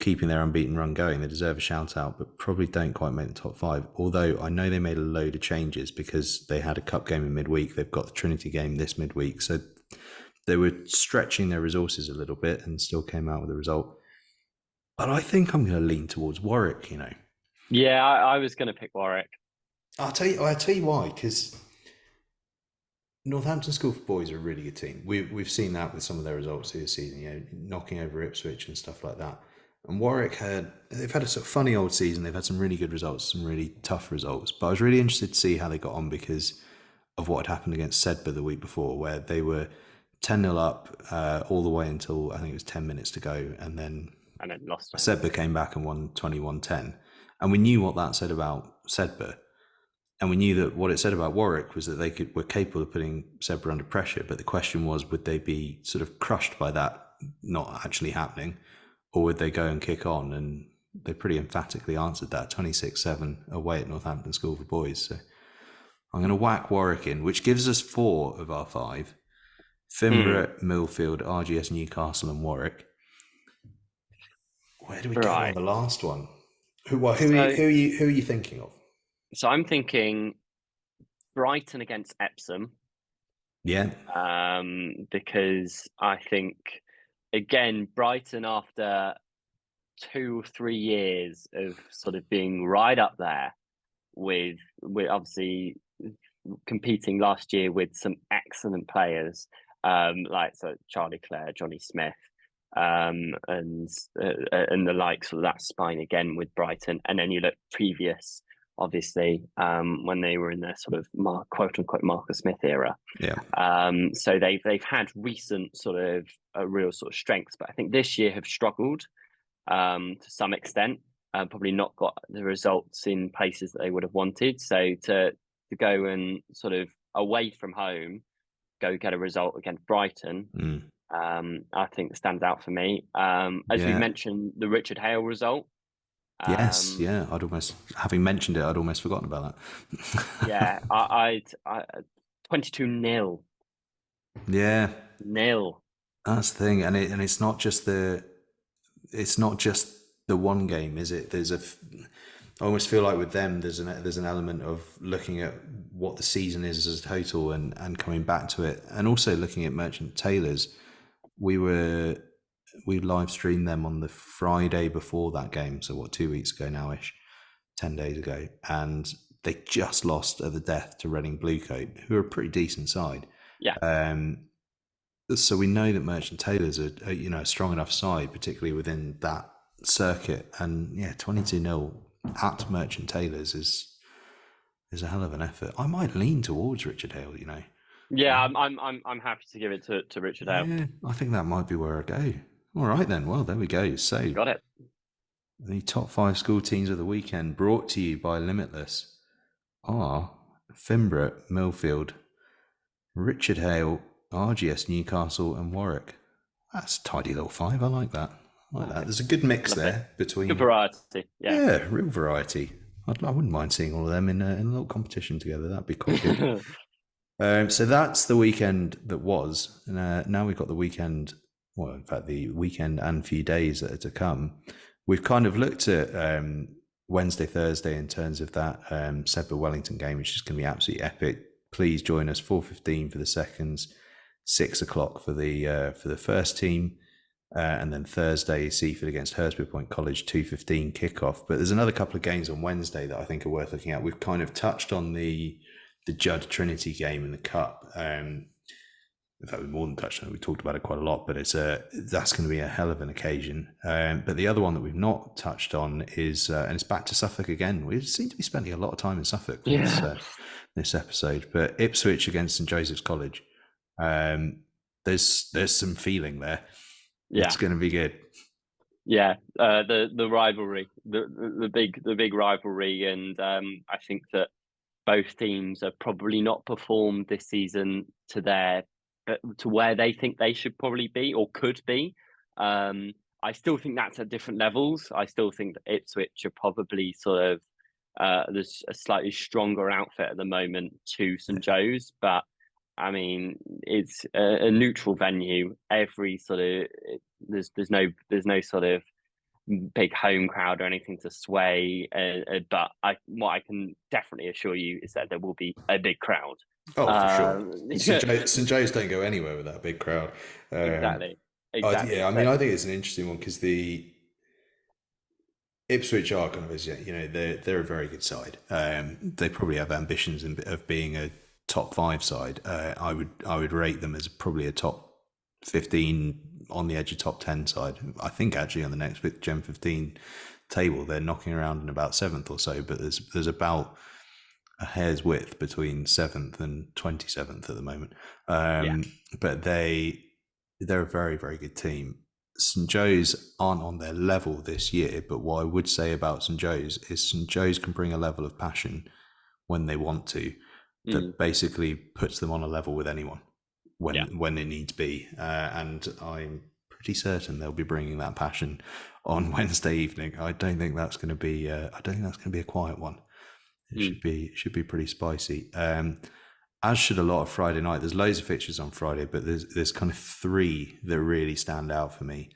Speaker 2: keeping their unbeaten run going. They deserve a shout out, but probably don't quite make the top 5. Although I know they made a load of changes because they had a cup game in midweek. They've got the Trinity game this midweek. So they were stretching their resources a little bit and still came out with a result. But I think I'm going to lean towards Warwick,
Speaker 3: Yeah, I was going to pick Warwick.
Speaker 2: I'll tell you why, because Northampton School for Boys are a really good team. We've seen that with some of their results this season, knocking over Ipswich and stuff like that. And Warwick they've had a sort of funny old season. They've had some really good results, some really tough results. But I was really interested to see how they got on because of what had happened against Sedbergh the week before, where they were 10-0 up all the way until I think it was 10 minutes to go, and then
Speaker 3: lost.
Speaker 2: Sedbergh came back and won 21-10. And we knew what that said about Sedbergh. And we knew that what it said about Warwick was that they were capable of putting Sedbergh under pressure. But the question was, would they be sort of crushed by that not actually happening? Or would they go and kick on? And they pretty emphatically answered that, 26-7 away at Northampton School for Boys. So I'm going to whack Warwick in, which gives us 4 of our 5. Finborough, Millfield, RGS Newcastle and Warwick. Where do we go on the last one? Who are you thinking of?
Speaker 3: So I'm thinking Brighton against Epsom.
Speaker 2: Yeah.
Speaker 3: Because I think, again, Brighton, after 2 or 3 years of sort of being right up there with obviously competing last year with some excellent players, like Charlie Clare, Johnny Smith, and the likes of that spine again with Brighton. And then you look previous, obviously, when they were in their sort of quote unquote Marcus Smith era.
Speaker 2: Yeah.
Speaker 3: So they've had recent sort of real sort of strengths, but I think this year have struggled to some extent. Probably not got the results in places that they would have wanted. So to go and sort of away from home, go get a result against Brighton, I think stands out for me. As we mentioned, the Richard Hale result.
Speaker 2: Yes, yeah. Having mentioned it, I'd almost forgotten about that.
Speaker 3: Yeah, I 22-0.
Speaker 2: Yeah,
Speaker 3: nil.
Speaker 2: That's the thing, and it's not just the one game, is it? I almost feel like with them, there's an element of looking at what the season is as a total and coming back to it, and also looking at Merchant Taylors. We live streamed them on the Friday before that game, so 2 weeks ago now-ish, 10 days ago, and they just lost at the death to Reading Bluecoat, who are a pretty decent side.
Speaker 3: Yeah.
Speaker 2: So we know that Merchant Taylors are a strong enough side, particularly within that circuit, and 22-0 at Merchant Taylors is a hell of an effort. I might lean towards Richard Hale,
Speaker 3: Yeah, I'm happy to give it to Richard Hale.
Speaker 2: Yeah, I think that might be where I go. All right then. Well, there we go. So
Speaker 3: got it.
Speaker 2: The top 5 school teams of the weekend, brought to you by Limitless, are Finborough, Millfield, Richard Hale, RGS Newcastle, and Warwick. That's a tidy little 5. I like that. There's a good mix there between
Speaker 3: good variety.
Speaker 2: Yeah, real variety. I wouldn't mind seeing all of them in a little competition together. That'd be quite good. So that's the weekend that was. Now we've got the weekend. Well, in fact, the weekend and few days that are to come. We've kind of looked at Wednesday, Thursday in terms of that Sedbergh Wellington game, which is going to be absolutely epic. Please join us 4:15 for the seconds, 6 o'clock for the first team. And then Thursday, Seaford against Hurstby Point College, 2:15 kickoff. But there's another couple of games on Wednesday that I think are worth looking at. We've kind of touched on the Judd Trinity game in the Cup. In fact, we've more than touched on it. We talked about it quite a lot, but that's going to be a hell of an occasion. But the other one that we've not touched on is, and it's back to Suffolk again. We seem to be spending a lot of time in Suffolk this episode. But Ipswich against St Joseph's College. There's some feeling there. Yeah. It's going to be good.
Speaker 3: Yeah, the rivalry, the big rivalry, and I think that both teams have probably not performed this season to where they think they should probably be or could be. I still think that's at different levels. I still think that Ipswich are probably sort of there's a slightly stronger outfit at the moment to St Joe's, but I mean, it's a neutral venue. Every sort of there's no sort of big home crowd or anything to sway. But what I can definitely assure you is that there will be a big crowd.
Speaker 2: Oh, for sure. St Joe's don't go anywhere without a big crowd.
Speaker 3: Exactly.
Speaker 2: I mean, I think it's an interesting one because the Ipswich are kind of, they're a very good side. They probably have ambitions of being a top 5 side. I would rate them as probably a top 15 on the edge of top 10 side. I think actually on the next Gen 15 table they're knocking around in about 7th or so, but there's about a hair's width between 7th and 27th at the moment. But they're a very, very good team. St Joe's aren't on their level this year, but what I would say about St Joe's is St Joe's can bring a level of passion when they want to that basically puts them on a level with anyone when it needs be. And I'm pretty certain they'll be bringing that passion on Wednesday evening. I don't think that's going to be a quiet one. It should be pretty spicy. As should a lot of Friday night. There's loads of fixtures on Friday, but there's kind of 3 that really stand out for me.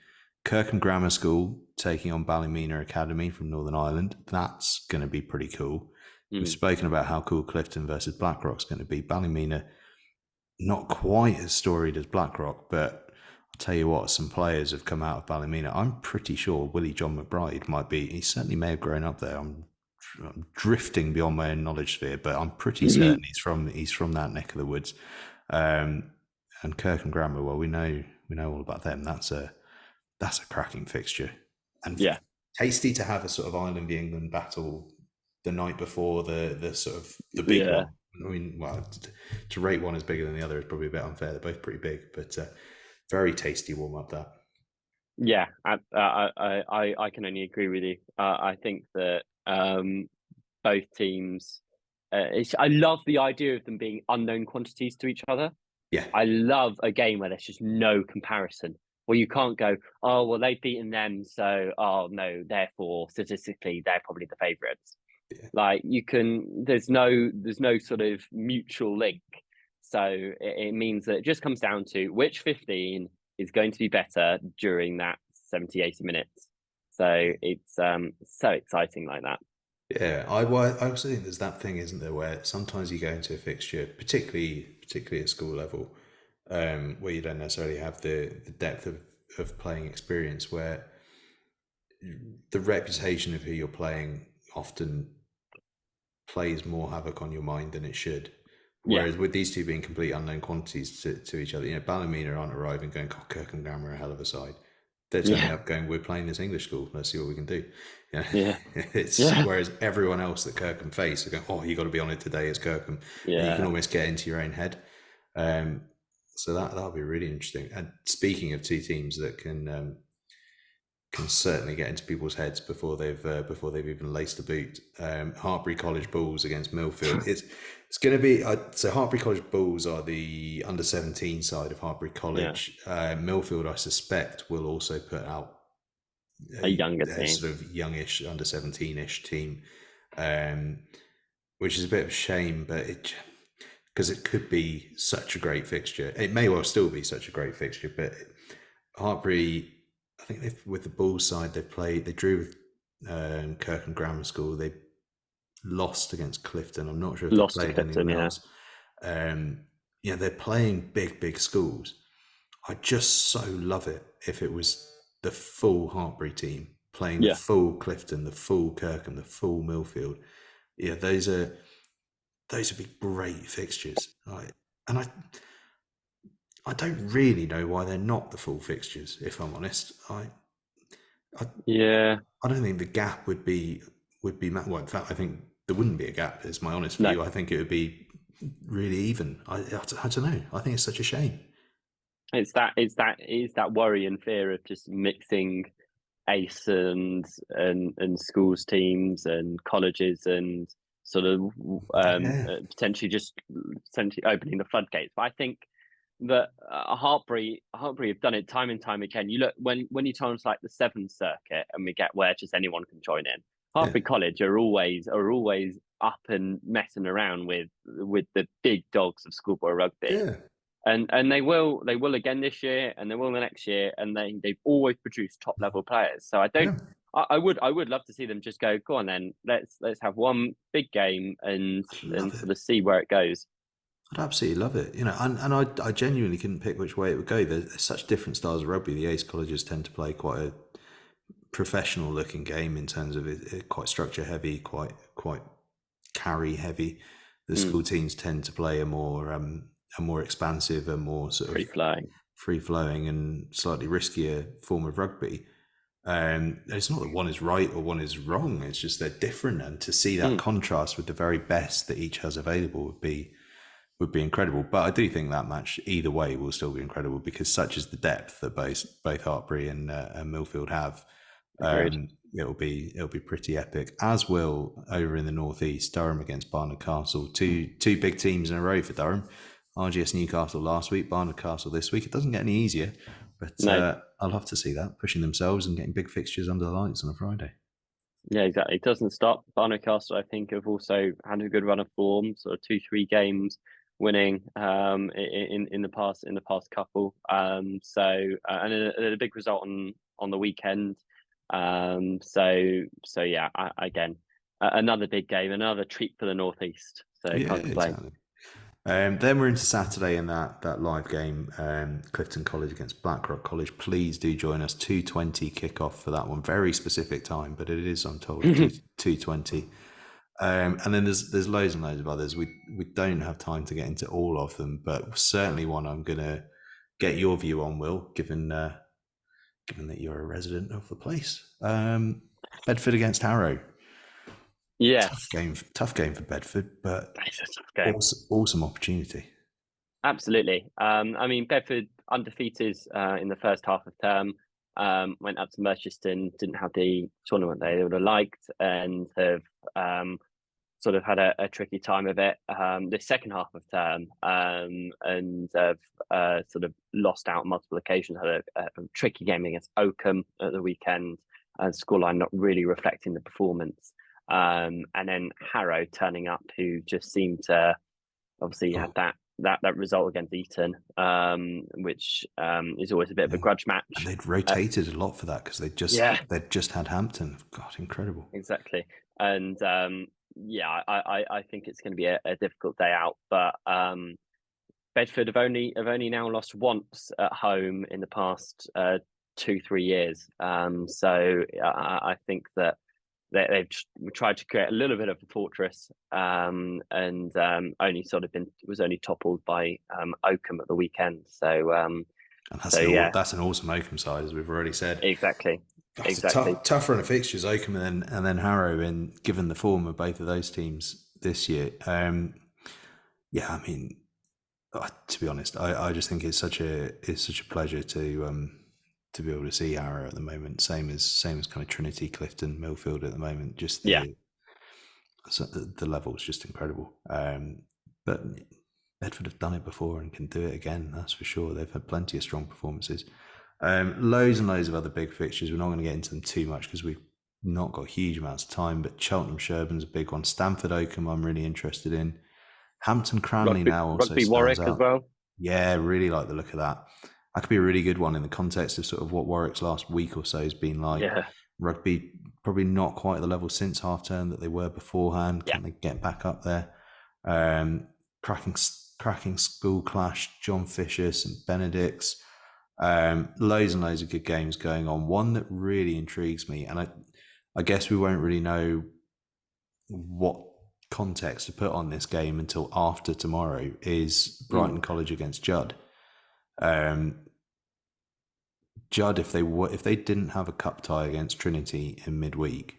Speaker 2: Kirkham Grammar School taking on Ballymena Academy from Northern Ireland. That's going to be pretty cool. We've spoken about how cool Clifton versus Blackrock's going to be. Ballymena, not quite as storied as Blackrock, but I'll tell you what, some players have come out of Ballymena. I'm pretty sure Willie John McBride might be. He certainly may have grown up there. I'm drifting beyond my own knowledge sphere, but I'm pretty certain he's from that neck of the woods. And Kirkham Grammar, well, we know all about them. That's a cracking fixture, and tasty to have a sort of Ireland v England battle the night before the sort of the big one. I mean, well, to rate one as bigger than the other is probably a bit unfair. They're both pretty big, but very tasty warm up that.
Speaker 3: Yeah, I can only agree with you. I think that both teams. I love the idea of them being unknown quantities to each other.
Speaker 2: Yeah,
Speaker 3: I love a game where there's just no comparison. Well, you can't go, oh well, they've beaten them, so oh no, therefore statistically they're probably the favourites. Yeah. Like you can, there's no sort of mutual link. So it means that it just comes down to which 15 is going to be better during that 70-80 minutes. So it's so exciting like that.
Speaker 2: Yeah, I also think there's that thing, isn't there, where sometimes you go into a fixture, particularly at school level, where you don't necessarily have the depth of playing experience, where the reputation of who you're playing often plays more havoc on your mind than it should. Whereas with these two being complete unknown quantities to each other, Ballymena aren't arriving going, oh, Kirkham Grammar are a hell of a side. They're turning up going, we're playing this English school, let's see what we can do. Whereas everyone else that Kirkham face are going, oh, you got to be on it today as Kirkham. And you can almost get into your own head. So that'll be really interesting. And speaking of two teams that can can certainly get into people's heads before they've even laced a boot. Hartpury College Bulls against Millfield. It's going to be so Hartpury College Bulls are the under-17 side of Hartpury College. Millfield, I suspect, will also put out
Speaker 3: a younger team,
Speaker 2: sort of youngish under-17ish team, which is a bit of a shame, but because it could be such a great fixture. It may well still be such a great fixture, but Hartpury, I think with the Bulls side, they drew with Kirkham Grammar School. They lost against Clifton. I'm not sure if they played anyone else. They're playing big schools. I just so love it if it was the full Hartpury team playing the full Clifton, the full Kirkham, the full Millfield. Yeah, those would be great fixtures. And I don't really know why they're not the full fixtures, if I'm honest. I don't think the gap would be well, in fact, I think there wouldn't be a gap, is my honest view. I think it would be really even. I don't know. I think it's such a shame.
Speaker 3: It's that worry and fear of just mixing ACE and schools teams and colleges and sort of potentially opening the floodgates. But I think that Hartpury have done it time and time again. You look when you turn to like the Seventh Circuit and we get where just anyone can join in. Hartpury College are always up and messing around with the big dogs of schoolboy rugby.
Speaker 2: Yeah.
Speaker 3: And they will again this year, and they will the next year, and they've always produced top level players. So I would love to see them just go on then. Let's have one big game and sort of see where it goes.
Speaker 2: I'd absolutely love it, and I genuinely couldn't pick which way it would go. There's such different styles of rugby. The ACE colleges tend to play quite a professional looking game in terms of it, quite structure heavy, quite carry heavy. The school teams tend to play a more expansive, a more sort of free flowing and slightly riskier form of rugby. It's not that one is right or one is wrong. It's just they're different, and to see that contrast with the very best that each has available would be incredible. But I do think that match either way will still be incredible, because such is the depth that both Hartpury and Millfield have. It'll be pretty epic, as will over in the northeast, Durham against Barnard Castle. Two big teams in a row for Durham. RGS Newcastle last week, Barnard Castle this week. It doesn't get any easier, but I love to see that, pushing themselves and getting big fixtures under the lights on a Friday.
Speaker 3: Yeah, exactly. It doesn't stop. Barnard Castle, I think, have also had a good run of form, sort of 2-3 games winning in the past couple. And a big result on the weekend. Again, another big game, another treat for the northeast. So can't complain.
Speaker 2: Exactly. Then we're into Saturday in that live game, Clifton College against Blackrock College. Please do join us. 2:20 kickoff for that one. Very specific time, but it is, I'm told, 2:20. And then there's loads and loads of others. We don't have time to get into all of them, but certainly one I'm gonna get your view on, Will, given that you're a resident of the place. Bedford against Harrow.
Speaker 3: Yeah,
Speaker 2: tough game for Bedford, but
Speaker 3: it's a tough game.
Speaker 2: Awesome opportunity.
Speaker 3: Absolutely. I mean, Bedford undefeated in the first half of term. Went up to Merchiston, didn't have the tournament they would have liked, and have sort of had a tricky time of it the second half of term, and have sort of lost out on multiple occasions. Had a tricky game against Oakham at the weekend, and scoreline not really reflecting the performance. And then Harrow turning up, who just seemed to obviously had that result against Eton, which is always a bit of a grudge match.
Speaker 2: And they'd rotated a lot for that, because they'd just had Hampton. God, incredible.
Speaker 3: Exactly. And I think it's going to be a difficult day out. But Bedford have only now lost once at home in the past 2-3 years. So I think that they've tried to create a little bit of a fortress, and only sort of was only toppled by Oakham at the weekend. So and
Speaker 2: that's an awesome Oakham side, as we've already said.
Speaker 3: Exactly.
Speaker 2: Tough run of fixtures, Oakham and then Harrow, and given the form of both of those teams this year. I mean, to be honest, I just think it's such a pleasure to to be able to see Harrow at the moment. Same as kind of Trinity, Clifton, Millfield at the moment. Just the level is just incredible. But Bedford have done it before and can do it again. That's for sure. They've had plenty of strong performances. Loads and loads of other big fixtures. We're not going to get into them too much because we've not got huge amounts of time. But Cheltenham Sherburn's a big one. Stamford Oakham I'm really interested in. Hampton Cranley now also
Speaker 3: Rugby
Speaker 2: stands
Speaker 3: Warwick
Speaker 2: out
Speaker 3: as well.
Speaker 2: Yeah, really like the look of that. That could be a really good one in the context of sort of what Warwick's last week or so has been like.
Speaker 3: Yeah.
Speaker 2: Rugby probably not quite at the level since half term that they were beforehand.
Speaker 3: Yeah.
Speaker 2: Can they get back up there? Cracking school clash, John Fisher, St Benedict's. Loads and loads of good games going on. One that really intrigues me, and I guess we won't really know what context to put on this game until after tomorrow, is Brighton College against Judd. Judd, if they didn't have a cup tie against Trinity in midweek,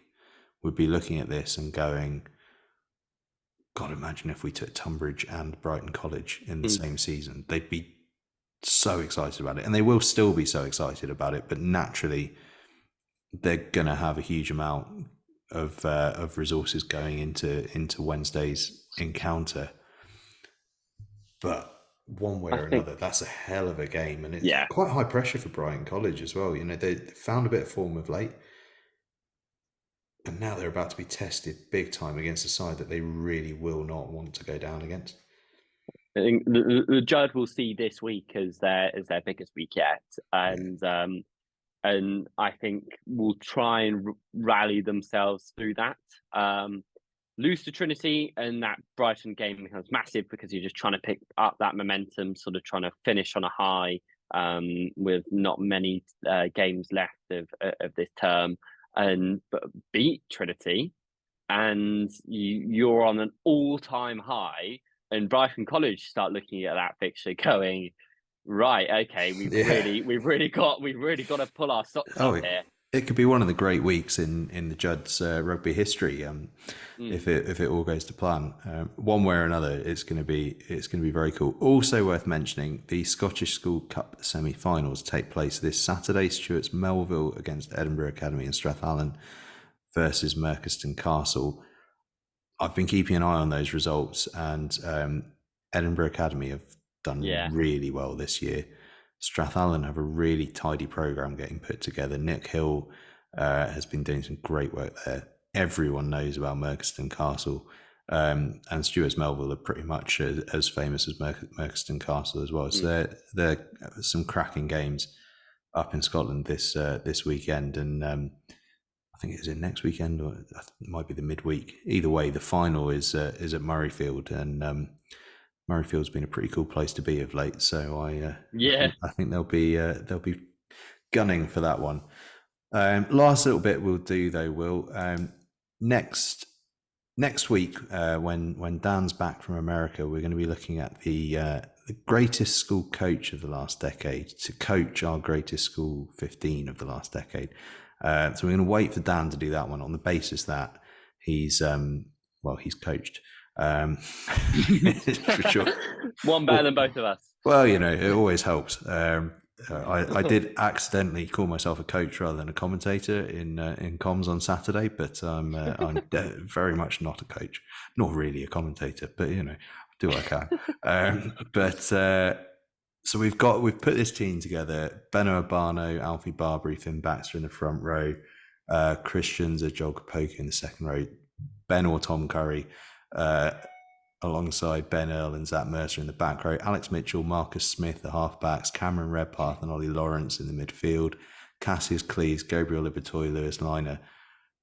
Speaker 2: would be looking at this and going, God, imagine if we took Tunbridge and Brighton College in the same season. They'd be so excited about it, and they will still be so excited about it, but naturally they're going to have a huge amount of resources going into Wednesday's encounter. But one way or another, that's a hell of a game, and it's quite high pressure for Brighton College as well. You know, they found a bit of form of late, and now they're about to be tested big time against a side that they really will not want to go down against.
Speaker 3: I think the Judd will see this week as their biggest week yet, and I think will try and rally themselves through that. Lose to Trinity, and that Brighton game becomes massive because you're just trying to pick up that momentum, sort of trying to finish on a high, with not many games left of this term, but beat Trinity, and you're on an all-time high. And Brighton College start looking at that fixture, going, right, okay, we've really got to pull our socks up here.
Speaker 2: It could be one of the great weeks in the Judd's rugby history, if it all goes to plan. One way or another, it's going to be very cool. Also worth mentioning, the Scottish School Cup semi-finals take place this Saturday. Stuart's Melville against Edinburgh Academy, and Strathallan versus Merchiston Castle. I've been keeping an eye on those results, and Edinburgh Academy have done really well this year. Strathallan have a really tidy programme getting put together. Nick Hill has been doing some great work there. Everyone knows about Merchiston Castle, and Stuart's Melville are pretty much as famous as Merchiston Castle as well. So they're some cracking games up in Scotland this weekend, and I think it's in next weekend, or it might be the midweek. Either way, the final is at Murrayfield, and Murrayfield's been a pretty cool place to be of late. So I think they'll be gunning for that one. Last little bit we'll do though, Will. Next week, when Dan's back from America, we're going to be looking at the greatest school coach of the last decade to coach our greatest school 15 of the last decade. So we're going to wait for Dan to do that one on the basis that he's coached. For sure.
Speaker 3: One better than both of us.
Speaker 2: Well, you know, it always helps. I did accidentally call myself a coach rather than a commentator in comms on Saturday, but I'm very much not a coach, not really a commentator, but you know, I do what I can. So we've put this team together: Benno Urbano, Alfie Barbary, Finn Baxter in the front row, Christians, Joel Kapoka in the second row, Ben or Tom Curry alongside Ben Earl and Zach Mercer in the back row, Alex Mitchell, Marcus Smith, the halfbacks, Cameron Redpath and Ollie Lawrence in the midfield, Cassius Cleese, Gabriel Libertoy, Lewis Liner,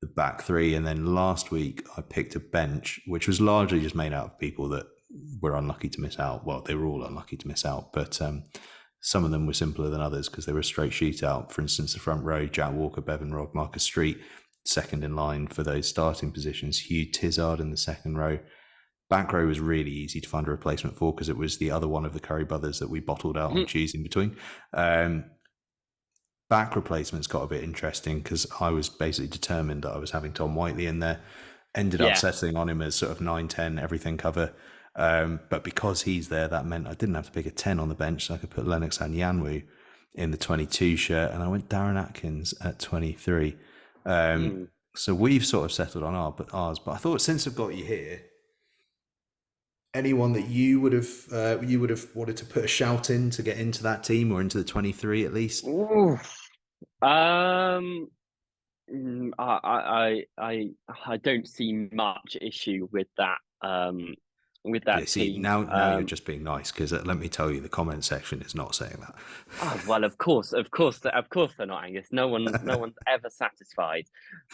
Speaker 2: the back three. And then last week I picked a bench, which was largely just made out of people that were unlucky to miss out. Well, they were all unlucky to miss out, but some of them were simpler than others because they were a straight shootout. For instance, the front row, Jack Walker, Bevan Robb, Marcus Street, second in line for those starting positions, Hugh Tizard in the second row. Back row was really easy to find a replacement for because it was the other one of the Curry brothers that we bottled out on choosing between. Back replacements got a bit interesting because I was basically determined that I was having Tom Whiteley in there. Ended up settling on him as sort of 9-10 everything cover. But because he's there, that meant I didn't have to pick a 10 on the bench, so I could put Lennox and Yanwu. in the 22 shirt, and I went Darren Atkins at 23. So we've sort of settled on ours, but I thought since I've got you here, anyone that you would have wanted to put a shout in to get into that team or into the 23 at least?
Speaker 3: I don't see much issue with that. With that team.
Speaker 2: Now you're just being nice, because let me tell you, the comment section is not saying that.
Speaker 3: Oh well, of course they're not, Angus. No one's ever satisfied.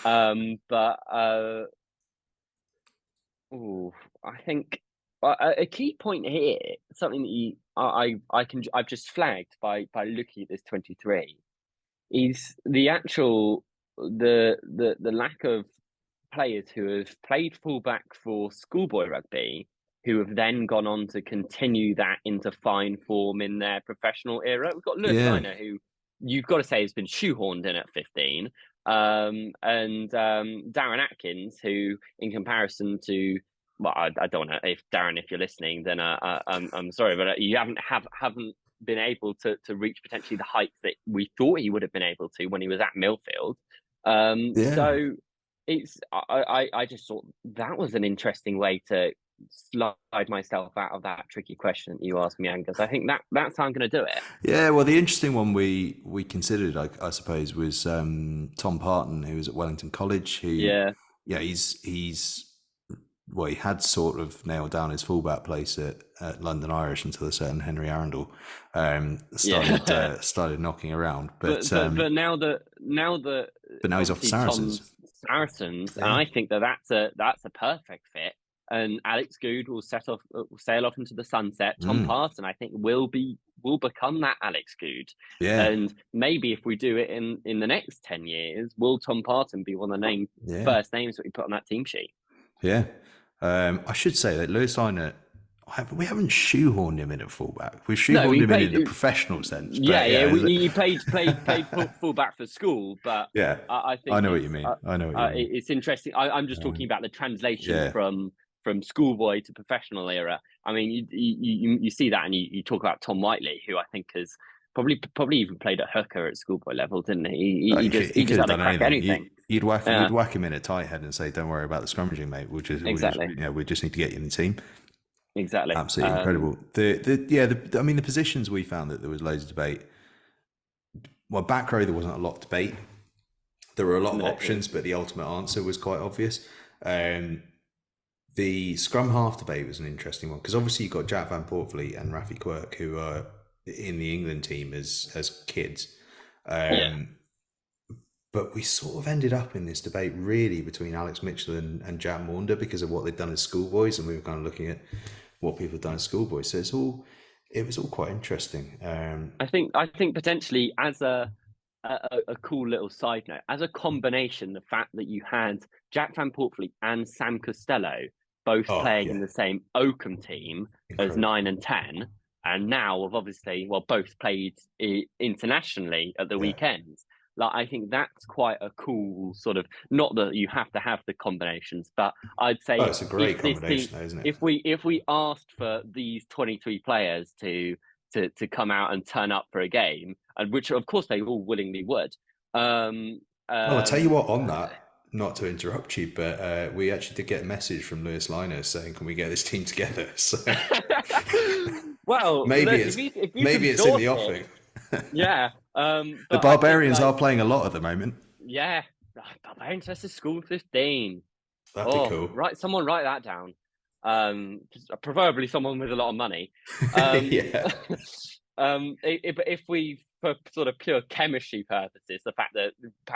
Speaker 3: But I think a key point here, something that I've just flagged by looking at this 23, is the actual the lack of players who have played fullback for schoolboy rugby, who have then gone on to continue that into fine form in their professional era. We've got Lewis Liner, who you've got to say has been shoehorned in at 15, and Darren Atkins, who, in comparison to, well, I don't know if Darren, if you're listening, then I'm sorry, but you haven't been able to reach potentially the heights that we thought he would have been able to when he was at Millfield. So it's I just thought that was an interesting way to slide myself out of that tricky question that you asked me, Angus. I think that's how I'm going to do it.
Speaker 2: Yeah, well, the interesting one we considered, I suppose, was Tom Parton, who was at Wellington College. Who, he's he had sort of nailed down his fullback place at London Irish until a certain Henry Arundel started knocking around. But
Speaker 3: now
Speaker 2: he's off to Saracens.
Speaker 3: And I think that's a perfect fit. And Alex Good will sail off into the sunset. Tom Parton, I think, will become that Alex Good. Yeah. And maybe if we do it in the next 10 years, will Tom Parton be one of the first names that we put on that team sheet?
Speaker 2: Yeah. I should say that Lewis Liner, we haven't shoehorned him in at fullback. We've shoehorned him in the professional sense.
Speaker 3: He played fullback for school, but I think
Speaker 2: I know what you mean.
Speaker 3: It's interesting. I'm just talking about the translation from schoolboy to professional era. I mean, you see that, and you talk about Tom Whiteley, who I think has probably even played at hooker at schoolboy level, didn't he? He just had a crack at anything.
Speaker 2: You'd whack him in at tight head and say, "Don't worry about the scrummaging, mate. We just need to get you in the team."
Speaker 3: Exactly.
Speaker 2: Absolutely incredible. The positions, we found that there was loads of debate. Well, back row, there wasn't a lot of debate. There were a lot of options, but the ultimate answer was quite obvious. The scrum half debate was an interesting one, because obviously you've got Jack Van Portfleet and Rafi Quirk, who are in the England team as kids. But we sort of ended up in this debate really between Alex Mitchell and Jack Maunder because of what they'd done as schoolboys, and we were kind of looking at what people had done as schoolboys. So it was all quite interesting.
Speaker 3: I think potentially as a cool little side note, as a combination, the fact that you had Jack Van Portfleet and Sam Costello both playing in the same Oakham team as 9 and 10, and now have obviously both played internationally at the weekends. Like, I think that's quite a cool sort of, not that you have to have the combinations, but I'd say
Speaker 2: it's a great combination, though, isn't it?
Speaker 3: If we asked for these 23 players to come out and turn up for a game, and which of course they all willingly would.
Speaker 2: I'll tell you what, on that, not to interrupt you, but we actually did get a message from Lewis Liner saying, "Can we get this team together?" So
Speaker 3: well,
Speaker 2: maybe it's in the offing.
Speaker 3: Yeah.
Speaker 2: The Barbarians are playing a lot at the moment.
Speaker 3: Yeah. Barbarians versus School 15.
Speaker 2: That'd be cool.
Speaker 3: Someone write that down. Preferably someone with a lot of money. If we, for sort of pure chemistry purposes, the fact that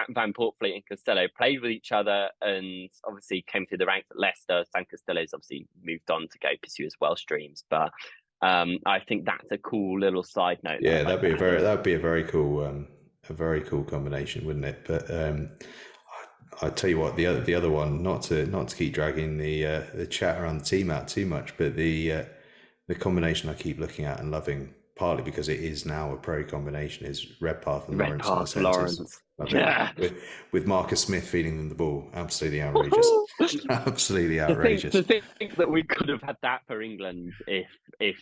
Speaker 3: Van Portfleet and Costello played with each other and obviously came through the ranks at Leicester. Sam Costello's obviously moved on to go pursue his Welsh dreams, but I think that's a cool little side note.
Speaker 2: Yeah, that'd be a very cool combination, wouldn't it? But I tell you what, the other one, not to keep dragging the chat around the team out too much, but the combination I keep looking at and loving, partly because it is now a pro combination, is Redpath and Lawrence.
Speaker 3: Redpath, Lawrence. Yeah.
Speaker 2: With Marcus Smith feeding them the ball. Absolutely outrageous. Absolutely outrageous.
Speaker 3: To think that we could have had that for England if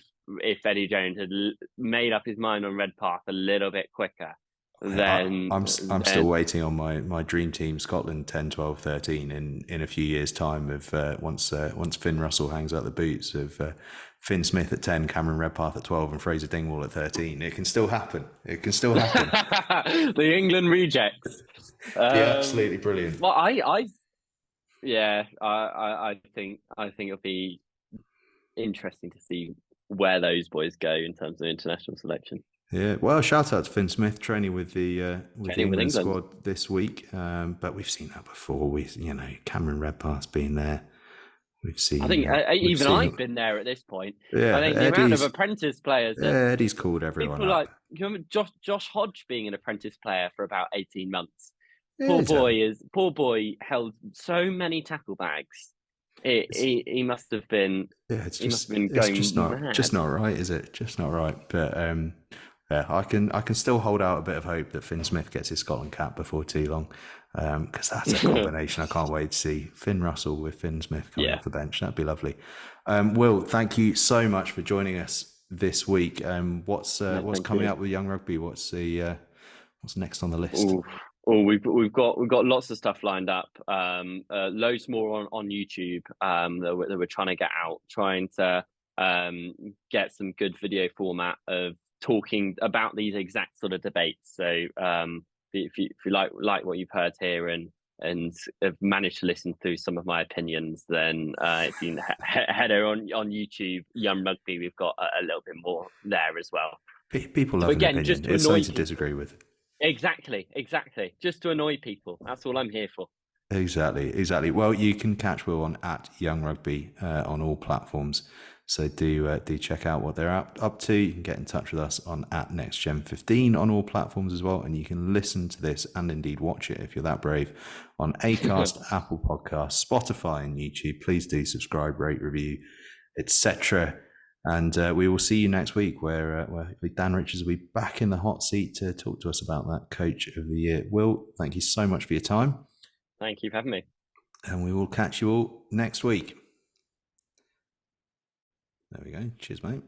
Speaker 3: Eddie Jones had made up his mind on Redpath a little bit quicker. Then
Speaker 2: I'm still waiting on my dream team Scotland 10, 12, 13 in a few years' time of once Finn Russell hangs out the boots of Finn Smith at 10, Cameron Redpath at 12 and Fraser Dingwall at 13. It can still happen. It can still happen.
Speaker 3: The England rejects.
Speaker 2: Absolutely brilliant.
Speaker 3: Well, I think it'll be interesting to see where those boys go in terms of international selection.
Speaker 2: Yeah, well, shout out to Finn Smith training with the England squad this week. But we've seen that before. Cameron Redpath's been there. We've seen.
Speaker 3: I think I've been there at this point.
Speaker 2: Yeah,
Speaker 3: I think the amount of apprentice players.
Speaker 2: Eddie's called everyone
Speaker 3: people
Speaker 2: up.
Speaker 3: You remember Josh Hodge being an apprentice player for about 18 months. Poor boy held so many tackle bags. He must have been.
Speaker 2: Yeah, it's just not right, is it? Just not right. But yeah, I can still hold out a bit of hope that Finn Smith gets his Scotland cap before too long, because that's a combination I can't wait to see. Finn Russell with Finn Smith coming off the bench, that'd be lovely. Will, thank you so much for joining us this week. What's coming up with Young Rugby? What's next on the list?
Speaker 3: We've got lots of stuff lined up. Loads more on YouTube that we're trying to get out, trying to get some good video format of talking about these exact sort of debates. So if you like what you've heard here and have managed to listen through some of my opinions, then if you head on YouTube, Young Rugby, we've got a little bit more there as well.
Speaker 2: People love an opinion. Just to it's something to disagree with.
Speaker 3: Exactly. Just to annoy people. That's all I'm here for.
Speaker 2: Exactly. Well, you can catch Will on @YoungRugby on all platforms. So do check out what they're up to. You can get in touch with us on @NextGen15 on all platforms as well. And you can listen to this and indeed watch it if you're that brave on Acast, Apple Podcasts, Spotify and YouTube. Please do subscribe, rate, review, etc. And we will see you next week where Dan Richards will be back in the hot seat to talk to us about that Coach of the Year. Will, thank you so much for your time.
Speaker 3: Thank you for having me.
Speaker 2: And we will catch you all next week. There we go. Cheers, mate.